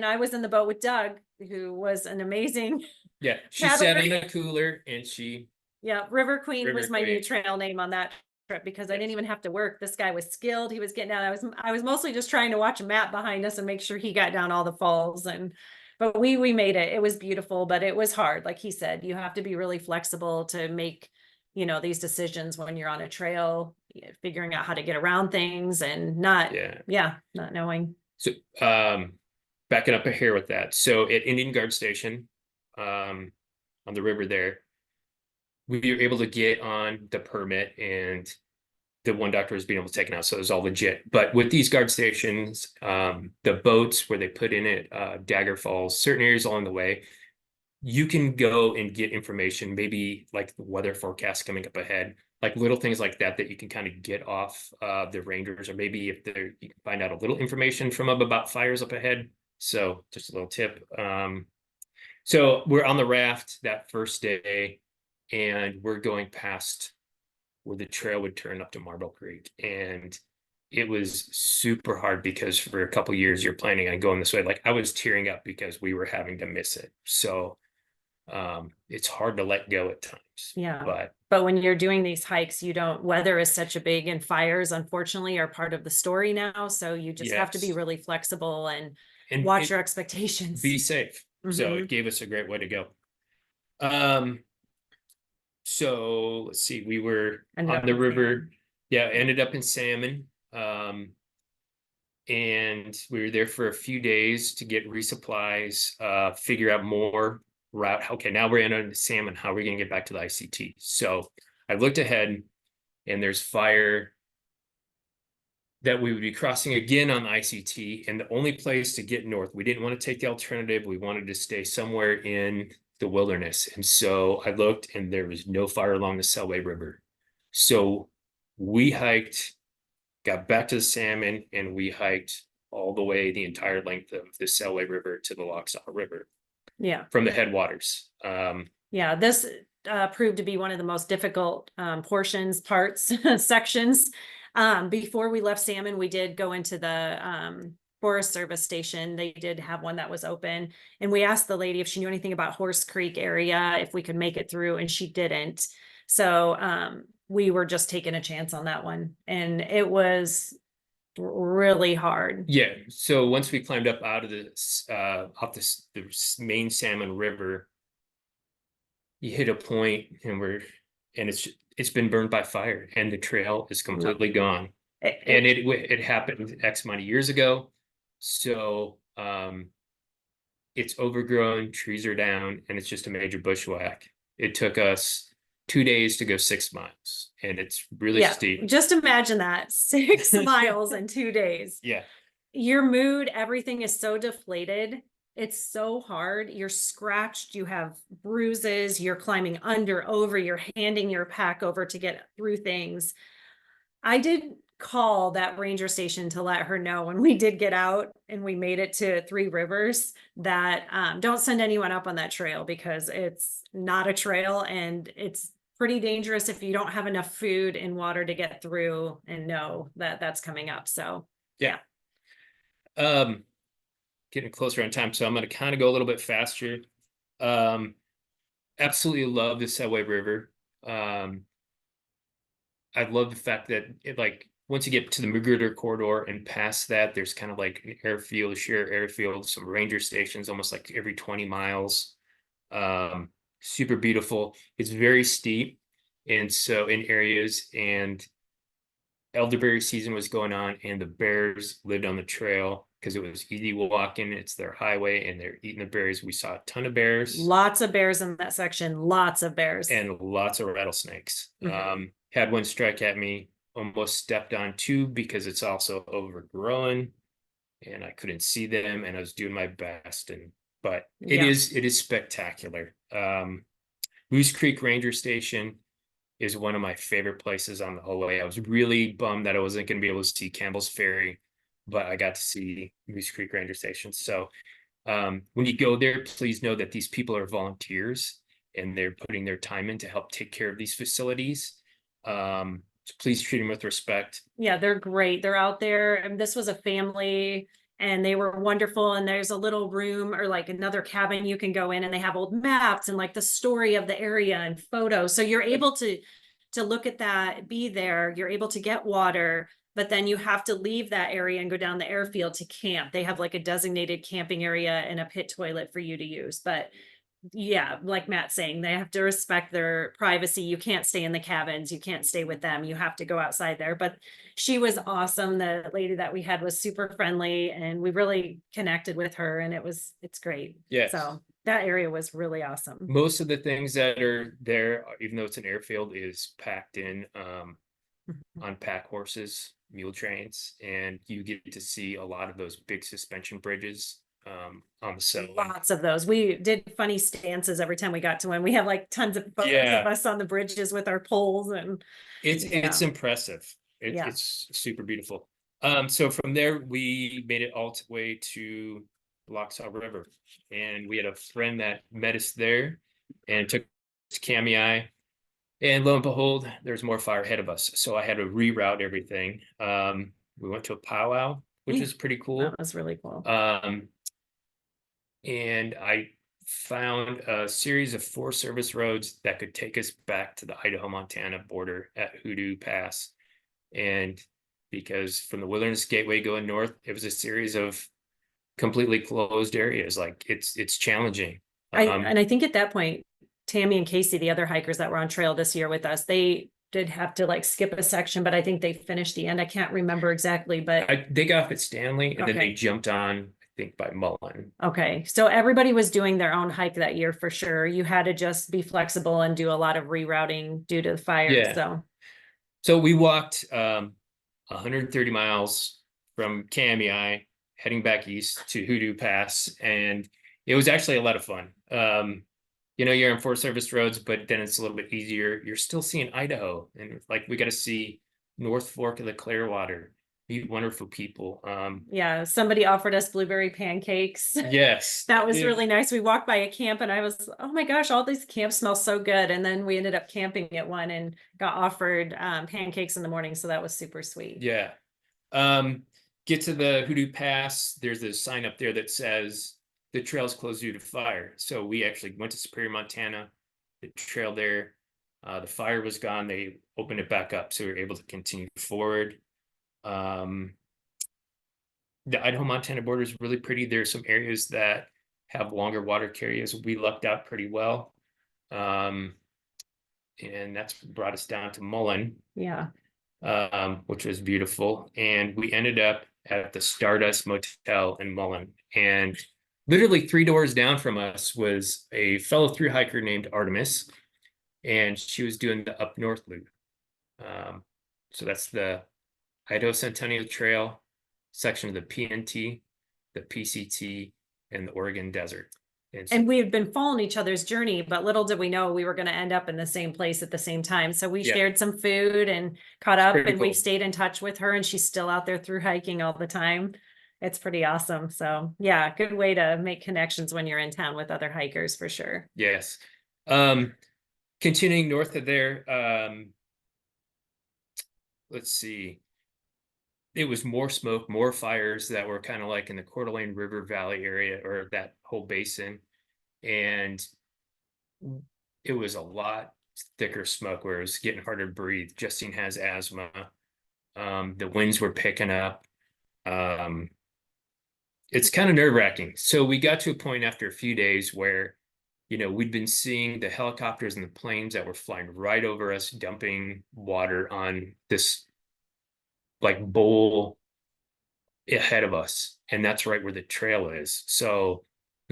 I was in the boat with Doug, who was an amazing. Yeah. She sat in the cooler and she. Yeah. River Queen was my new trail name on that trip, because I didn't even have to work. This guy was skilled. He was getting down. I was mostly just trying to watch Matt behind us and make sure he got down all the falls. But we made it. It was beautiful, but it was hard. Like he said, you have to be really flexible to make, these decisions when you're on a trail, figuring out how to get around things and not knowing. So backing up here with that. So at Indian Guard Station, on the river there, we were able to get on the permit, and the one doctor was being able to take it out. So it was all legit. But with these guard stations, the boats where they put in it, Dagger Falls, certain areas along the way, you can go and get information, maybe like the weather forecast coming up ahead, like little things like that that you can kind of get off the rangers, or maybe if there you can find out a little information from them about fires up ahead. So just a little tip. So we're on the raft that first day, and we're going past where the trail would turn up to Marble Creek, and it was super hard because for a couple years you're planning on going this way. Like I was tearing up because we were having to miss it. So it's hard to let go at times. Yeah. But when you're doing these hikes, you don't, weather is such a big, and fires unfortunately are part of the story now. So you just have to be Yes. really flexible and And watch your expectations. be safe. So Mhm. it gave us a great way to go. So let's see, we were Ended on up the in river. Salmon. Yeah, ended up in Salmon. And we were there for a few days to get resupplies, figure out more route. Okay, now we're in on Salmon. How are we gonna get back to the ICT? So I looked ahead, and there's fire that we would be crossing again on the ICT, and the only place to get north, we didn't want to take the alternative. We wanted to stay somewhere in the wilderness. And so I looked, and there was no fire along the Selway River. So we hiked, got back to the Salmon, and we hiked all the way the entire length of the Selway River to the Loxaw River Yeah. from the headwaters. Yeah, this proved to be one of the most difficult parts, sections. Before we left Salmon, we did go into the Forest Service station. They did have one that was open. And we asked the lady if she knew anything about Horse Creek area, if we could make it through, and she didn't. So we were just taking a chance on that one. And it was really hard. Yeah, so once we climbed up out of this off this the main Salmon River, you hit a point, and it's been burned by fire, and the trail is completely gone. And it happened X amount of years ago. So it's overgrown, trees are down, and it's just a major bushwhack. It took us 2 days to go 6 miles, and it's really steep. Just imagine that 6 miles in 2 days. Yeah. Your mood, everything is so deflated. It's so hard. You're scratched, you have bruises, you're climbing under, over, you're handing your pack over to get through things. I did call that ranger station to let her know when we did get out and we made it to Three Rivers that don't send anyone up on that trail, because it's not a trail and it's pretty dangerous if you don't have enough food and water to get through and know that that's coming up. So yeah. Getting closer on time, so I'm going to kind of go a little bit faster. Absolutely love the Selway River. I love the fact that once you get to the Magruder corridor and past that, there's kind of like an airfield, a sheer airfield, some ranger stations, almost like every 20 miles. Super beautiful. It's very steep, and so in areas, and elderberry season was going on, and the bears lived on the trail because it was easy walking. It's their highway, and they're eating the berries. We saw a ton of bears. Lots of bears in that section. Lots of bears. And lots of rattlesnakes. Had one strike at me, almost stepped on two because it's also overgrown, and I couldn't see them, and I was doing my best. But it is spectacular. Moose Creek Ranger Station is one of my favorite places on the whole way. I was really bummed that I wasn't going to be able to see Campbell's Ferry, but I got to see Moose Creek Ranger Station. So when you go there, please know that these people are volunteers, and they're putting their time in to help take care of these facilities. So please treat them with respect. Yeah, they're great. They're out there. And this was a family, and they were wonderful. And there's a little room or like another cabin you can go in, and they have old maps and like the story of the area and photos. So you're able to look at that, be there, you're able to get water, but then you have to leave that area and go down the airfield to camp. They have like a designated camping area and a pit toilet for you to use. But yeah, like Matt's saying, they have to respect their privacy. You can't stay in the cabins. You can't stay with them. You have to go outside there. But she was awesome. The lady that we had was super friendly, and we really connected with her, and it's great. Yes. So that area was really awesome. Most of the things that are there, even though it's an airfield, is packed in on pack horses, mule trains, and you get to see a lot of those big suspension bridges on the settlement. Lots of those. We did funny stances every time we got to one. We have like tons of photos Yeah. of us on the bridges with our poles and It's Yeah. impressive. Yeah. It's super beautiful. So from there we made it all the way to the Loxaw River, and we had a friend that met us there and took us to Kamiah. And lo and behold, there's more fire ahead of us. So I had to reroute everything. We went to a powwow, which Yeah. is pretty cool. that was really cool. And I found a series of Forest Service roads that could take us back to the Idaho-Montana border at Hoodoo Pass. And because from the Wilderness Gateway going north, it was a series of completely closed areas. Like it's challenging. And I think at that point, Tammy and Casey, the other hikers that were on trail this year with us, they did have to like skip a section, but I think they finished the end. I can't remember exactly, but they got off at Stanley and then Okay. they jumped on, I think, by Mullen. okay. So everybody was doing their own hike that year for sure. You had to just be flexible and do a lot of rerouting due to the fire. Yeah. So we walked 130 miles from Kamiah, heading back east to Hoodoo Pass, and it was actually a lot of fun. You're on Forest Service roads, but then it's a little bit easier. You're still seeing Idaho, and like we got to see North Fork of the Clearwater, meet wonderful people. Yeah, somebody offered us blueberry pancakes. Yes, That was really nice. We walked by a camp and I was, oh my gosh, all these camps smell so good. And then we ended up camping at one and got offered pancakes in the morning. So that was super sweet. Yeah. Get to the Hoodoo Pass. There's a sign up there that says the trail's closed due to fire. So we actually went to Superior, Montana. The trail there, the fire was gone. They opened it back up, so we were able to continue forward. The Idaho-Montana border is really pretty. There's some areas that have longer water carriers. We lucked out pretty well. And that's brought us down to Mullen. Yeah. Which was beautiful. And we ended up at the Stardust Motel in Mullen. And literally 3 doors down from us was a fellow thru hiker named Artemis. And she was doing the up north loop. So that's the Idaho Centennial Trail section of the PNT, the PCT, and the Oregon Desert. And we had been following each other's journey, but little did we know we were going to end up in the same place at the same time. So we shared some food and caught up, and we stayed in touch with her, and she's still out there through hiking all the time. It's pretty awesome. So yeah, good way to make connections when you're in town with other hikers for sure. Yes. Continuing north of there, let's see. It was more smoke, more fires that were kind of like in the Coeur d'Alene River Valley area, or that whole basin. And it was a lot thicker smoke where it was getting harder to breathe. Justine has asthma. The winds were picking up. It's kind of nerve-wracking. So we got to a point after a few days where, we'd been seeing the helicopters and the planes that were flying right over us, dumping water on this like bowl ahead of us. And that's right where the trail is. So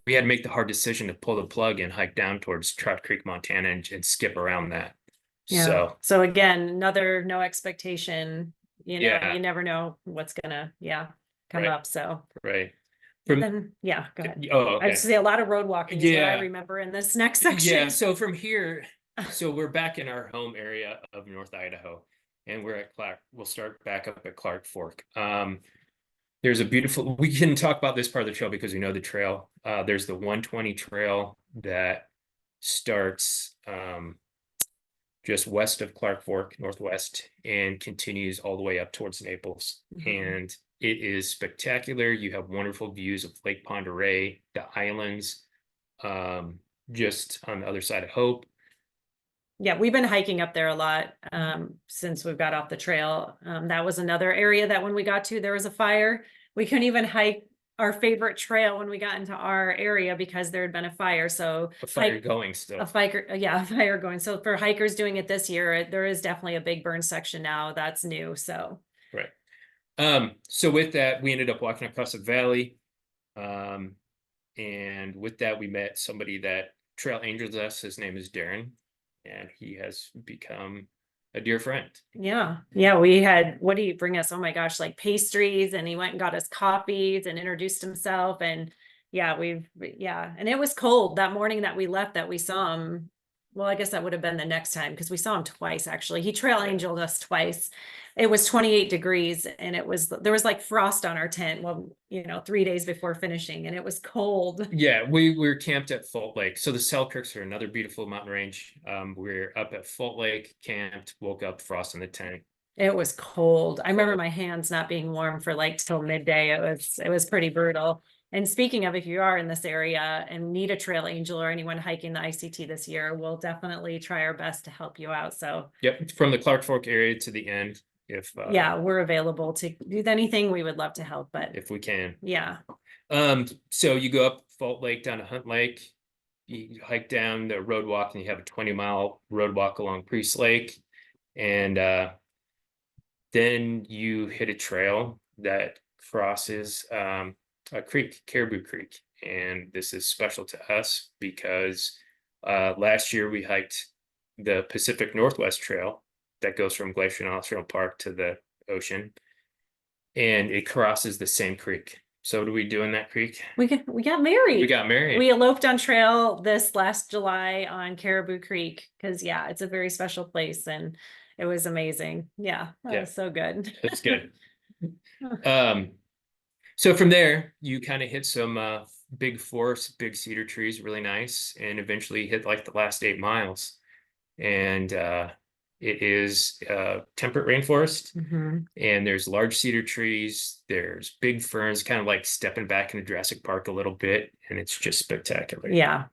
we had to make the hard decision to pull the plug and hike down towards Trout Creek, Montana, and skip around that. Yeah. So again, another no expectation, you never know what's gonna, come up. So right. Go ahead. Oh, okay. I'd say a lot of road walking is what I remember in this next section. Yeah. So from here, so we're back in our home area of North Idaho, and we're at Clark. We'll start back up at Clark Fork. There's a beautiful, we can talk about this part of the trail because we know the trail. There's the 120 trail that starts just west of Clark Fork, northwest, and continues all the way up towards Naples. And it is spectacular. You have wonderful views of Lake Pend Oreille, the islands, just on the other side of Hope. Yeah, we've been hiking up there a lot since we've got off the trail. That was another area that when we got to, there was a fire. We couldn't even hike our favorite trail when we got into our area because there had been a fire. So a fire going still. A fire going. So for hikers doing it this year, there is definitely a big burn section now that's new. So right. So with that, we ended up walking across the valley. And with that, we met somebody that trail angels us. His name is Darren, and he has become a dear friend. Yeah. We had, what did he bring us? Oh my gosh, like pastries, and he went and got us coffees and introduced himself. And Yeah, and it was cold that morning that we left, that we saw him. Well, I guess that would have been the next time, because we saw him twice, actually. He trail angeled us twice. It was 28 degrees and there was like frost on our tent. Well, 3 days before finishing, and it was cold. Yeah, we were camped at Fault Lake. So the Selkirks are another beautiful mountain range. We're up at Fault Lake, camped, woke up, frost in the tent. It was cold. I remember my hands not being warm for like till midday. It was pretty brutal. And speaking of, if you are in this area and need a trail angel or anyone hiking the ICT this year, we'll definitely try our best to help you out. So Yep, from the Clark Fork area to the end, if yeah, we're available to do anything. We would love to help, but if we can. yeah. So you go up Fault Lake down to Hunt Lake, you hike down the road walk, and you have a 20-mile road walk along Priest Lake, and then you hit a trail that crosses a creek, Caribou Creek. And this is special to us because last year we hiked the Pacific Northwest Trail that goes from Glacier National Park to the ocean, and it crosses the same creek. So what do we do in that creek? We got married. We got married. We eloped on trail this last July on Caribou Creek, because yeah, it's a very special place and it was amazing. Yeah, that was so good. That's good. So from there, you kind of hit some big forests, big cedar trees, really nice, and eventually hit like the last 8 miles. And it is temperate rainforest, and there's large cedar trees, there's big ferns, kind of like stepping back into Jurassic Park a little bit, and it's just spectacular. Yeah,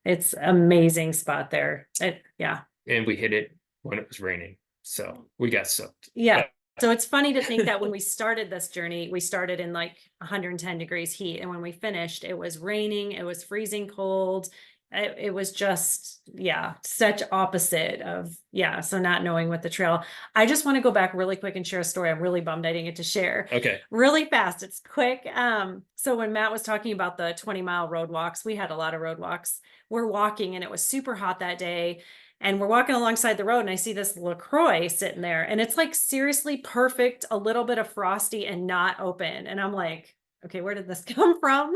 it's amazing spot there. And we hit it when it was raining, so we got soaked. Yeah. So it's funny to think that when we started this journey, we started in like 110 degrees heat. And when we finished, it was raining, it was freezing cold. It was just, such opposite of, so not knowing what the trail. I just want to go back really quick and share a story. I'm really bummed I didn't get to share. Okay. Really fast. It's quick. So when Matt was talking about the 20-mile road walks, we had a lot of road walks. We're walking and it was super hot that day. And we're walking alongside the road and I see this LaCroix sitting there and it's like seriously perfect, a little bit of frosty and not open. And I'm like, okay, where did this come from?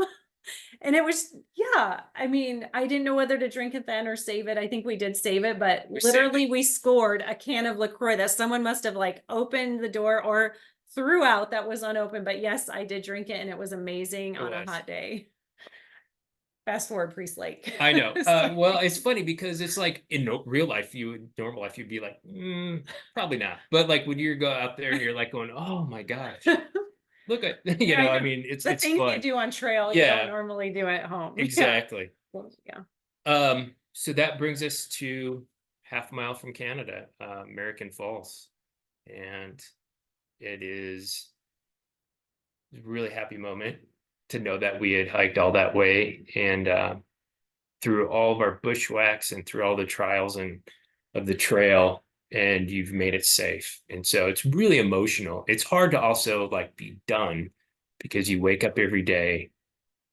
And it was, I mean, I didn't know whether to drink it then or save it. I think we did save it, but literally we scored a can of LaCroix that someone must have like opened the door or threw out that was unopened. But yes, I did drink it and it was amazing on a hot day. Fast forward Priest Lake. I know. Well, it's funny because it's like in real life, normal life, you'd be like, probably not. But like when you go out there and you're like going, oh my gosh, look at, I mean, it's the things fun. you do on trail, you don't normally do at home. Exactly. Yeah. So that brings us to half a mile from Canada, American Falls. And it is a really happy moment to know that we had hiked all that way and through all of our bushwhacks and through all the trials and of the trail, and you've made it safe. And so it's really emotional. It's hard to also like be done because you wake up every day,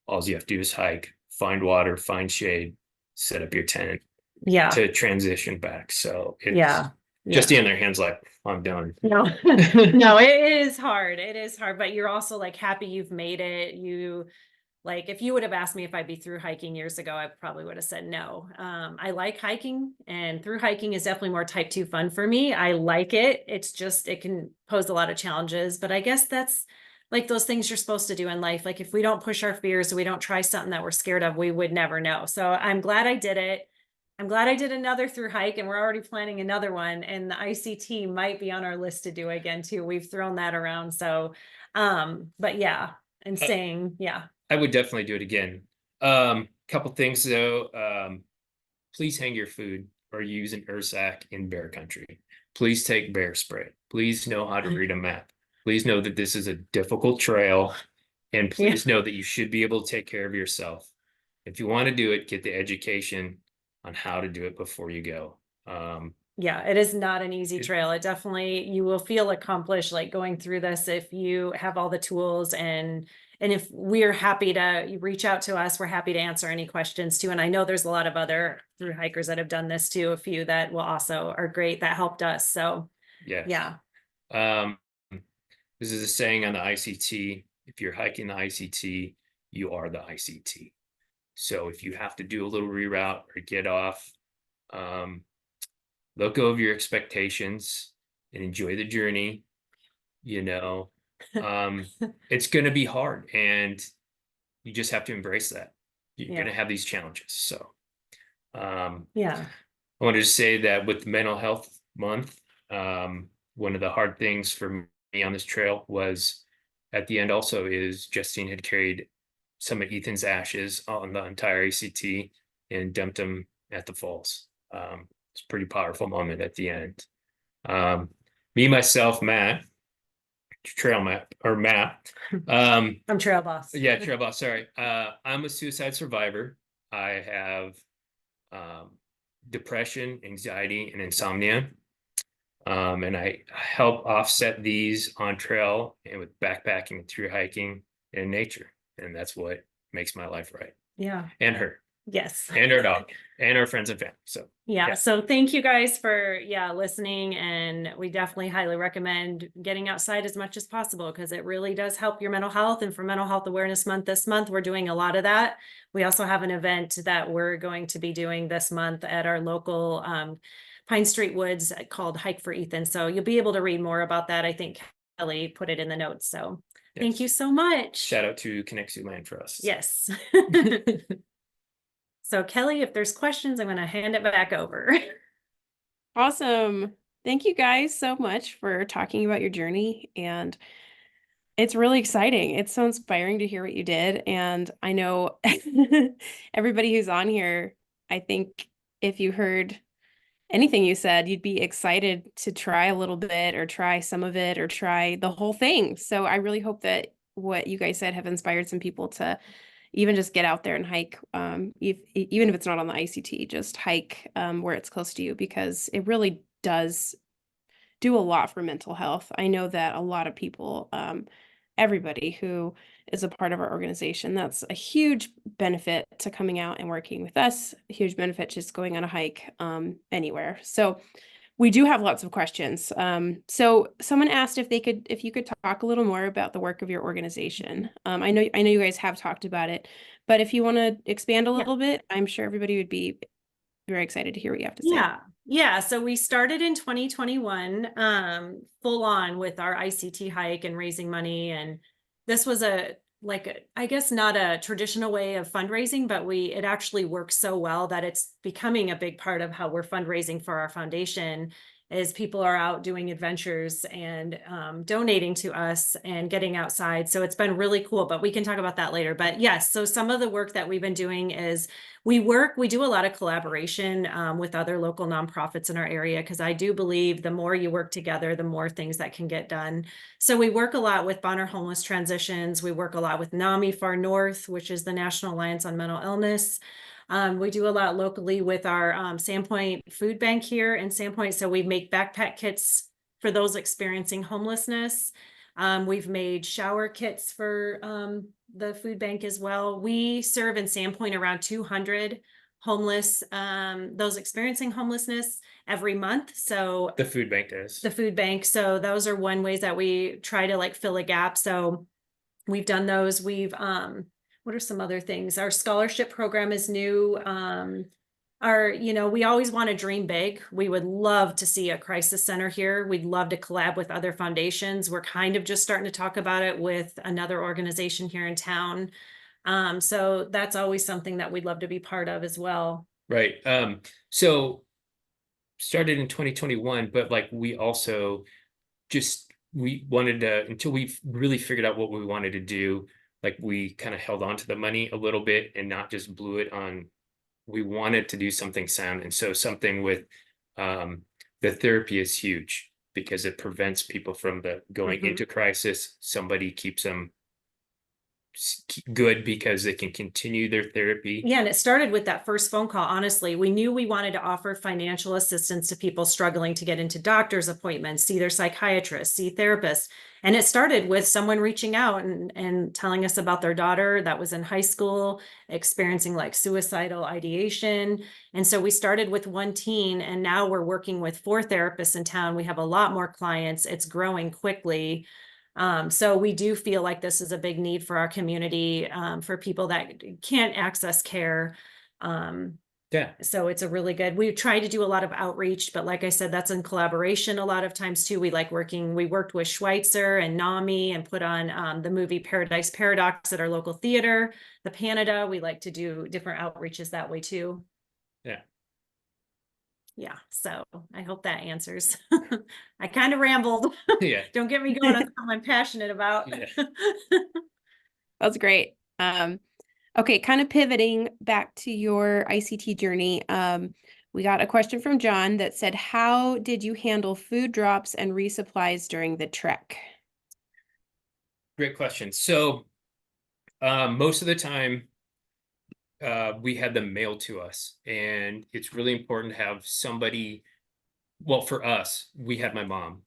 all you have to do is hike, find water, find shade, set up your tent to transition back. So it's just in their hands like, I'm done. No, no, it is hard. It is hard, but you're also like happy you've made it. Like, if you would have asked me if I'd be through hiking years ago, I probably would have said no. I like hiking, and through hiking is definitely more type 2 fun for me. I like it. It's just, it can pose a lot of challenges, but I guess that's like those things you're supposed to do in life. Like if we don't push our fears, we don't try something that we're scared of, we would never know. So I'm glad I did it. I'm glad I did another through hike, and we're already planning another one, and the ICT might be on our list to do again too. We've thrown that around. So, but yeah, and saying, I would definitely do it again. Couple things though. Please hang your food or use an Ursack in bear country. Please take bear spray. Please know how to read a map. Please know that this is a difficult trail, and please know that you should be able to take care of yourself. If you want to do it, get the education on how to do it before you go. It is not an easy trail. It definitely, you will feel accomplished like going through this if you have all the tools, and if we're happy to reach out to us, we're happy to answer any questions too. And I know there's a lot of other through hikers that have done this too, a few that will also are great that helped us. So this is a saying on the ICT. If you're hiking the ICT, you are the ICT. So if you have to do a little reroute or get off, let go of your expectations and enjoy the journey. You know, it's going to be hard, and you just have to embrace that. You're going to have these challenges. So, Yeah. I wanted to say that with Mental Health Month, one of the hard things for me on this trail was at the end also is Justine had carried some of Ethan's ashes on the entire ACT and dumped them at the falls. It's a pretty powerful moment at the end. Me, myself, Matt, trail map or Matt. I'm trail boss. Yeah, trail boss. Sorry. I'm a suicide survivor. I have depression, anxiety, and insomnia. And I help offset these on trail and with backpacking, through hiking, and nature. And that's what makes my life right. Yeah. And her. Yes. And our dog. And our friends and family. So yeah. So thank you guys for listening. And we definitely highly recommend getting outside as much as possible, because it really does help your mental health. And for Mental Health Awareness Month this month, we're doing a lot of that. We also have an event that we're going to be doing this month at our local Pine Street Woods called Hike for Ethan. So you'll be able to read more about that. I think Kelly put it in the notes. So thank you so much. Shout out to Connexu Land for us. Yes. So Kelly, if there's questions, I'm going to hand it back over. Awesome. Thank you guys so much for talking about your journey, and it's really exciting. It's so inspiring to hear what you did. And I know everybody who's on here, I think if you heard anything you said, you'd be excited to try a little bit or try some of it or try the whole thing. So I really hope that what you guys said have inspired some people to even just get out there and hike, even if it's not on the ICT, just hike where it's close to you, because it really does do a lot for mental health. I know that a lot of people, everybody who is a part of our organization, that's a huge benefit to coming out and working with us, a huge benefit just going on a hike anywhere. So we do have lots of questions. So someone asked if you could talk a little more about the work of your organization. I know you guys have talked about it, but if you want to expand a little bit, I'm sure everybody would be very excited to hear what you have to say. Yeah. So we started in 2021, full on with our ICT hike and raising money. And this was I guess not a traditional way of fundraising, but it actually works so well that it's becoming a big part of how we're fundraising for our foundation, is people are out doing adventures and donating to us and getting outside. So it's been really cool, but we can talk about that later. But yes, so some of the work that we've been doing is we do a lot of collaboration with other local nonprofits in our area, because I do believe the more you work together, the more things that can get done. So we work a lot with Bonner Homeless Transitions. We work a lot with NAMI Far North, which is the National Alliance on Mental Illness. We do a lot locally with our Sandpoint food bank here in Sandpoint. So we make backpack kits for those experiencing homelessness. We've made shower kits for the food bank as well. We serve in Sandpoint around 200 homeless, those experiencing homelessness every month. So the food bank does. The food bank. So those are one ways that we try to fill a gap. So we've done those. What are some other things? Our scholarship program is new. We always want to dream big. We would love to see a crisis center here. We'd love to collab with other foundations. We're kind of just starting to talk about it with another organization here in town. So that's always something that we'd love to be part of as well. Right. So started in 2021, but we also we wanted to, until we really figured out what we wanted to do, we kind of held on to the money a little bit and not just blew it on, we wanted to do something sound. And so something with the therapy is huge, because it prevents people from going into crisis. Somebody keeps them good because they can continue their therapy. Yeah, and it started with that first phone call. Honestly, we knew we wanted to offer financial assistance to people struggling to get into doctor's appointments, see their psychiatrist, see therapists. And it started with someone reaching out and telling us about their daughter that was in high school, experiencing suicidal ideation. And so we started with one teen, and now we're working with 4 therapists in town. We have a lot more clients. It's growing quickly. So we do feel like this is a big need for our community, for people that can't access care. Yeah. So it's a really good, we try to do a lot of outreach, but like I said, that's in collaboration a lot of times too. We worked with Schweitzer and NAMI and put on the movie Paradise Paradox at our local theater, the Canada. We like to do different outreaches that way too. Yeah. Yeah, so I hope that answers. I kind of rambled. Yeah. Don't get me going on something I'm passionate about. Yeah. That's great. Okay, kind of pivoting back to your ICT journey. We got a question from John that said, how did you handle food drops and resupplies during the trek? Great question. So most of the time, we had them mailed to us, and it's really important to have somebody. Well, for us, we had my mom.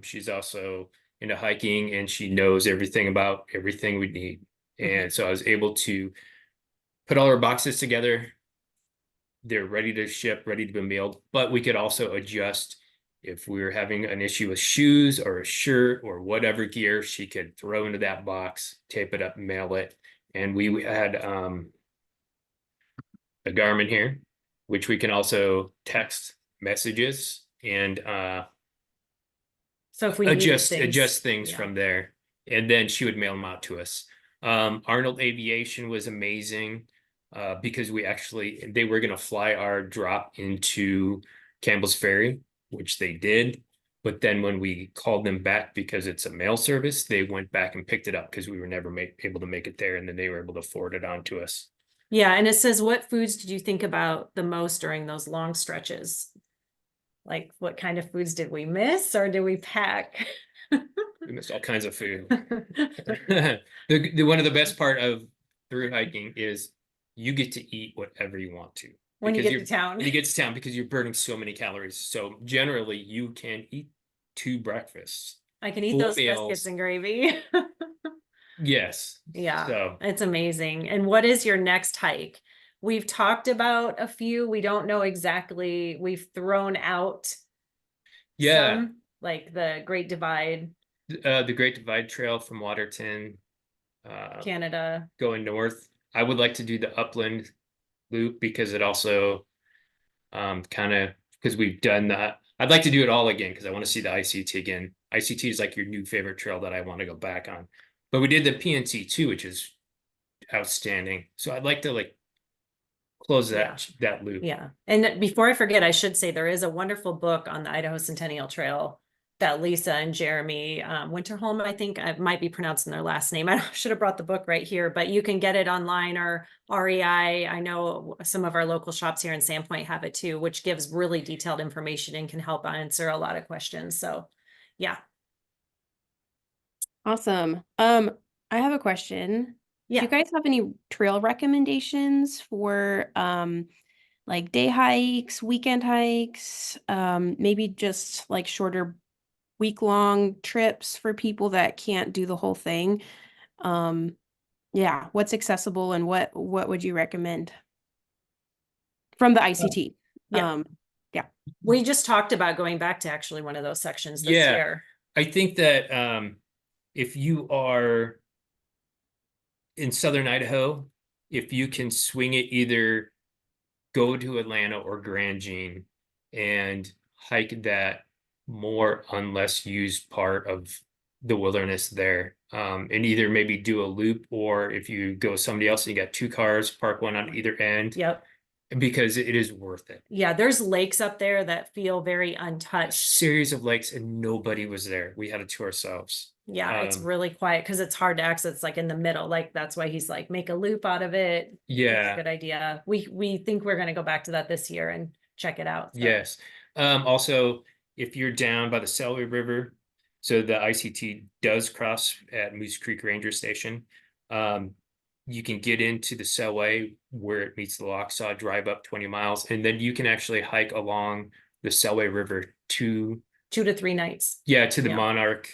She's also into hiking, and she knows everything about everything we need. And so I was able to put all our boxes together. They're ready to ship, ready to be mailed, but we could also adjust if we were having an issue with shoes or a shirt or whatever gear. She could throw into that box, tape it up, mail it. And we had a Garmin here, which we can also text messages and So if we needed adjust things yeah. from there, and then she would mail them out to us. Arnold Aviation was amazing because they were going to fly our drop into Campbell's Ferry, which they did. But then when we called them back because it's a mail service, they went back and picked it up because we were never able to make it there, and then they were able to forward it on to us. Yeah, and it says, what foods did you think about the most during those long stretches? Like, what kind of foods did we miss or did we pack? We missed all kinds of food. One of the best part of through hiking is you get to eat whatever you want to. When you get to town. When you get to town, because you're burning so many calories. So generally you can eat 2 breakfasts. I can eat full those meals. biscuits and gravy. Yes. Yeah, So it's amazing. And what is your next hike? We've talked about a few. We don't know exactly. We've thrown out yeah, some, like the Great Divide, the Great Divide Trail from Waterton, Canada. going north. I would like to do the Upland Loop because it also kind of, because we've done that. I'd like to do it all again because I want to see the ICT again. ICT is like your new favorite trail that I want to go back on. But we did the PNC too, which is outstanding. So I'd like to close that loop. Yeah. And before I forget, I should say there is a wonderful book on the Idaho Centennial Trail that Lisa and Jeremy Winterholm, I think I might be pronouncing their last name. I should have brought the book right here, but you can get it online or REI. I know some of our local shops here in Sandpoint have it too, which gives really detailed information and can help answer a lot of questions. So yeah. Awesome. I have a question. Yeah. Do you guys have any trail recommendations for like day hikes, weekend hikes, maybe just like shorter week-long trips for people that can't do the whole thing? Yeah, what's accessible and what would you recommend from the ICT? Yeah. Yeah. We just talked about going back to actually one of those sections this year. I think that if you are in southern Idaho, if you can swing it, either go to Atlanta or Grand Jean and hike that more unless used part of the wilderness there, and either maybe do a loop, or if you go somebody else and you got 2 cars, park one on either end. Yep. Because it is worth it. Yeah, there's lakes up there that feel very untouched. Series of lakes and nobody was there. We had it to ourselves. Yeah, it's really quiet because it's hard to access, like in the middle. Like that's why he's like, make a loop out of it. Yeah. It's a good idea. We think we're gonna go back to that this year and check it out. So. Yes. Also, if you're down by the Selway River, so the ICT does cross at Moose Creek Ranger Station. You can get into the Selway where it meets the Locksaw, drive up 20 miles, and then you can actually hike along the Selway River to 2 to 3 nights. Yeah, to the Monarch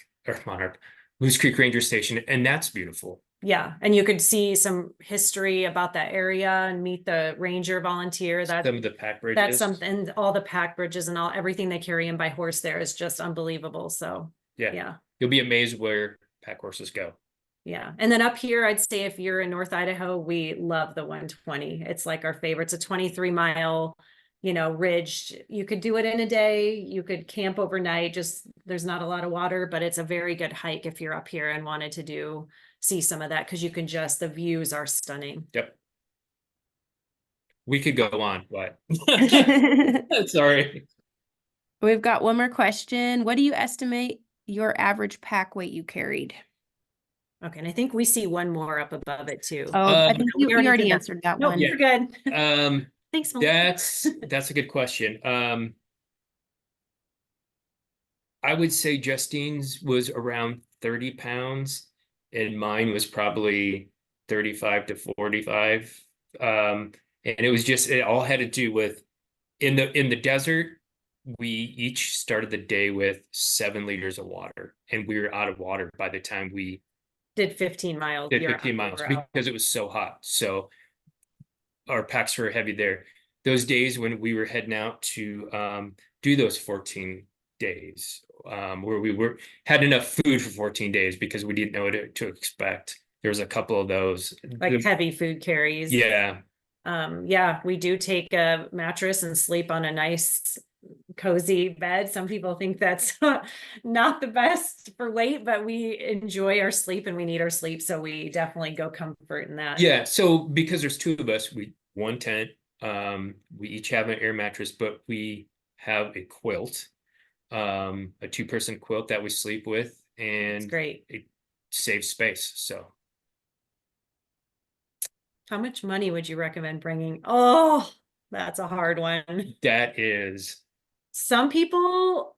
Moose Creek Ranger Station, and that's beautiful. Yeah, and you could see some history about that area and meet the ranger volunteer. That some of the pack bridges. That's something. All the pack bridges and everything they carry in by horse there is just unbelievable. So yeah, you'll be amazed where pack horses go. Yeah. And then up here, I'd say if you're in North Idaho, we love the 120. It's like our favorite. It's a 23-mile, ridge. You could do it in a day. You could camp overnight. Just there's not a lot of water, but it's a very good hike if you're up here and wanted to see some of that, because the views are stunning. Yep. We could go on, but sorry. We've got one more question. What do you estimate your average pack weight you carried? Okay, and I think we see one more up above it too. Oh, I think you we already already did that. answered that Nope, one. you're good. Thanks, Melissa. That's a good question. I would say Justine's was around 30 pounds and mine was probably 35 to 45. And it all had to do with in the desert, we each started the day with 7 liters of water, and we were out of water by the time we did 15 miles. did 15 miles because it was so hot. So our packs were heavy there. Those days when we were heading out to do those 14 days, where we had enough food for 14 days because we didn't know what to expect. There was a couple of those like heavy food carries. Yeah. Yeah, we do take a mattress and sleep on a nice cozy bed. Some people think that's not the best for weight, but we enjoy our sleep and we need our sleep. So we definitely go comfort in that. Yeah. So because there's 2 of us, one tent, we each have an air mattress, but we have a quilt, a 2-person quilt that we sleep with, and That's great. It saves space. So how much money would you recommend bringing? Oh, that's a hard one. That is. Some people.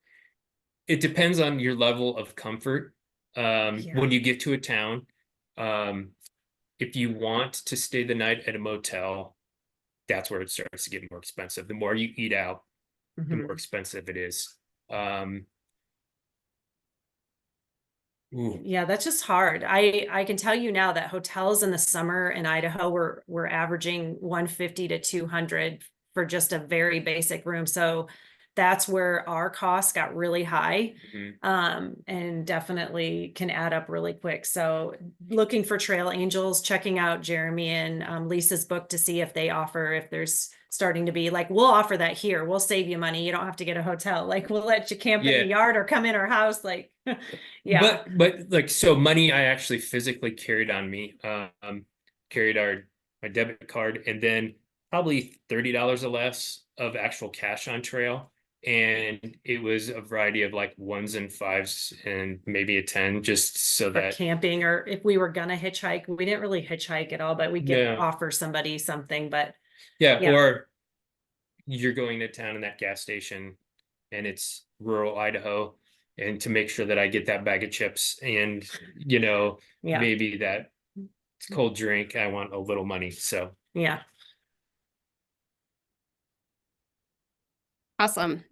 It depends on your level of comfort. When you get to a town, if you want to stay the night at a motel, that's where it starts to get more expensive. The more you eat out, the more expensive it is. Yeah, that's just hard. I can tell you now that hotels in the summer in Idaho were averaging 150 to 200 for just a very basic room. So that's where our costs got really high, and definitely can add up really quick. So looking for trail angels, checking out Jeremy and Lisa's book to see if they offer, if there's starting to be like, we'll offer that here. We'll save you money. You don't have to get a hotel. Like we'll let you camp in the yard or come in our house. Like, yeah. But like, so money I actually physically carried on me, carried my debit card, and then probably $30 or less of actual cash on trail. And it was a variety of like 1s and 5s and maybe a 10, just so that camping, or if we were gonna hitchhike. We didn't really hitchhike at all, but we could offer somebody something. But or you're going to town in that gas station and it's rural Idaho, and to make sure that I get that bag of chips and maybe that cold drink, I want a little money. So yeah. Awesome.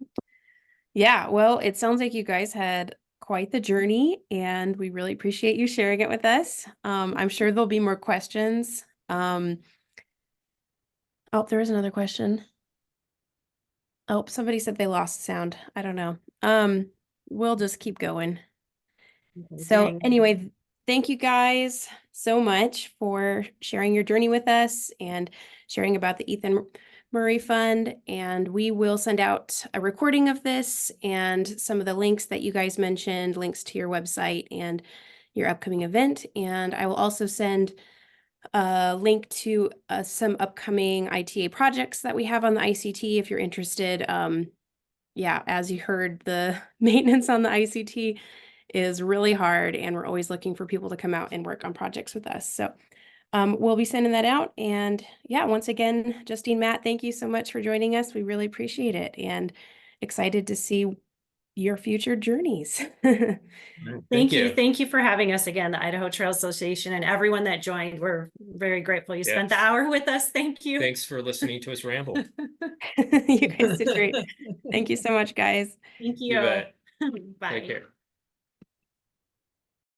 Yeah, well, it sounds like you guys had quite the journey and we really appreciate you sharing it with us. I'm sure there'll be more questions. Oh, there was another question. Oh, somebody said they lost sound. I don't know. We'll just keep going. So anyway, thank you guys so much for sharing your journey with us and sharing about the Ethan Murray Fund. And we will send out a recording of this and some of the links that you guys mentioned, links to your website and your upcoming event. And I will also send a link to some upcoming ITA projects that we have on the ICT if you're interested. Yeah, as you heard, the maintenance on the ICT is really hard, and we're always looking for people to come out and work on projects with us. So we'll be sending that out. And yeah, once again, Justine, Matt, thank you so much for joining us. We really appreciate it and excited to see your future journeys. Thank you. Thank you for having us again, the Idaho Trail Association, and everyone that joined. We're very grateful you spent the hour with us. Thank you. Thanks for listening to us ramble. You guys did great. Thank you so much, guys. Thank you. You bet. Bye. Take care.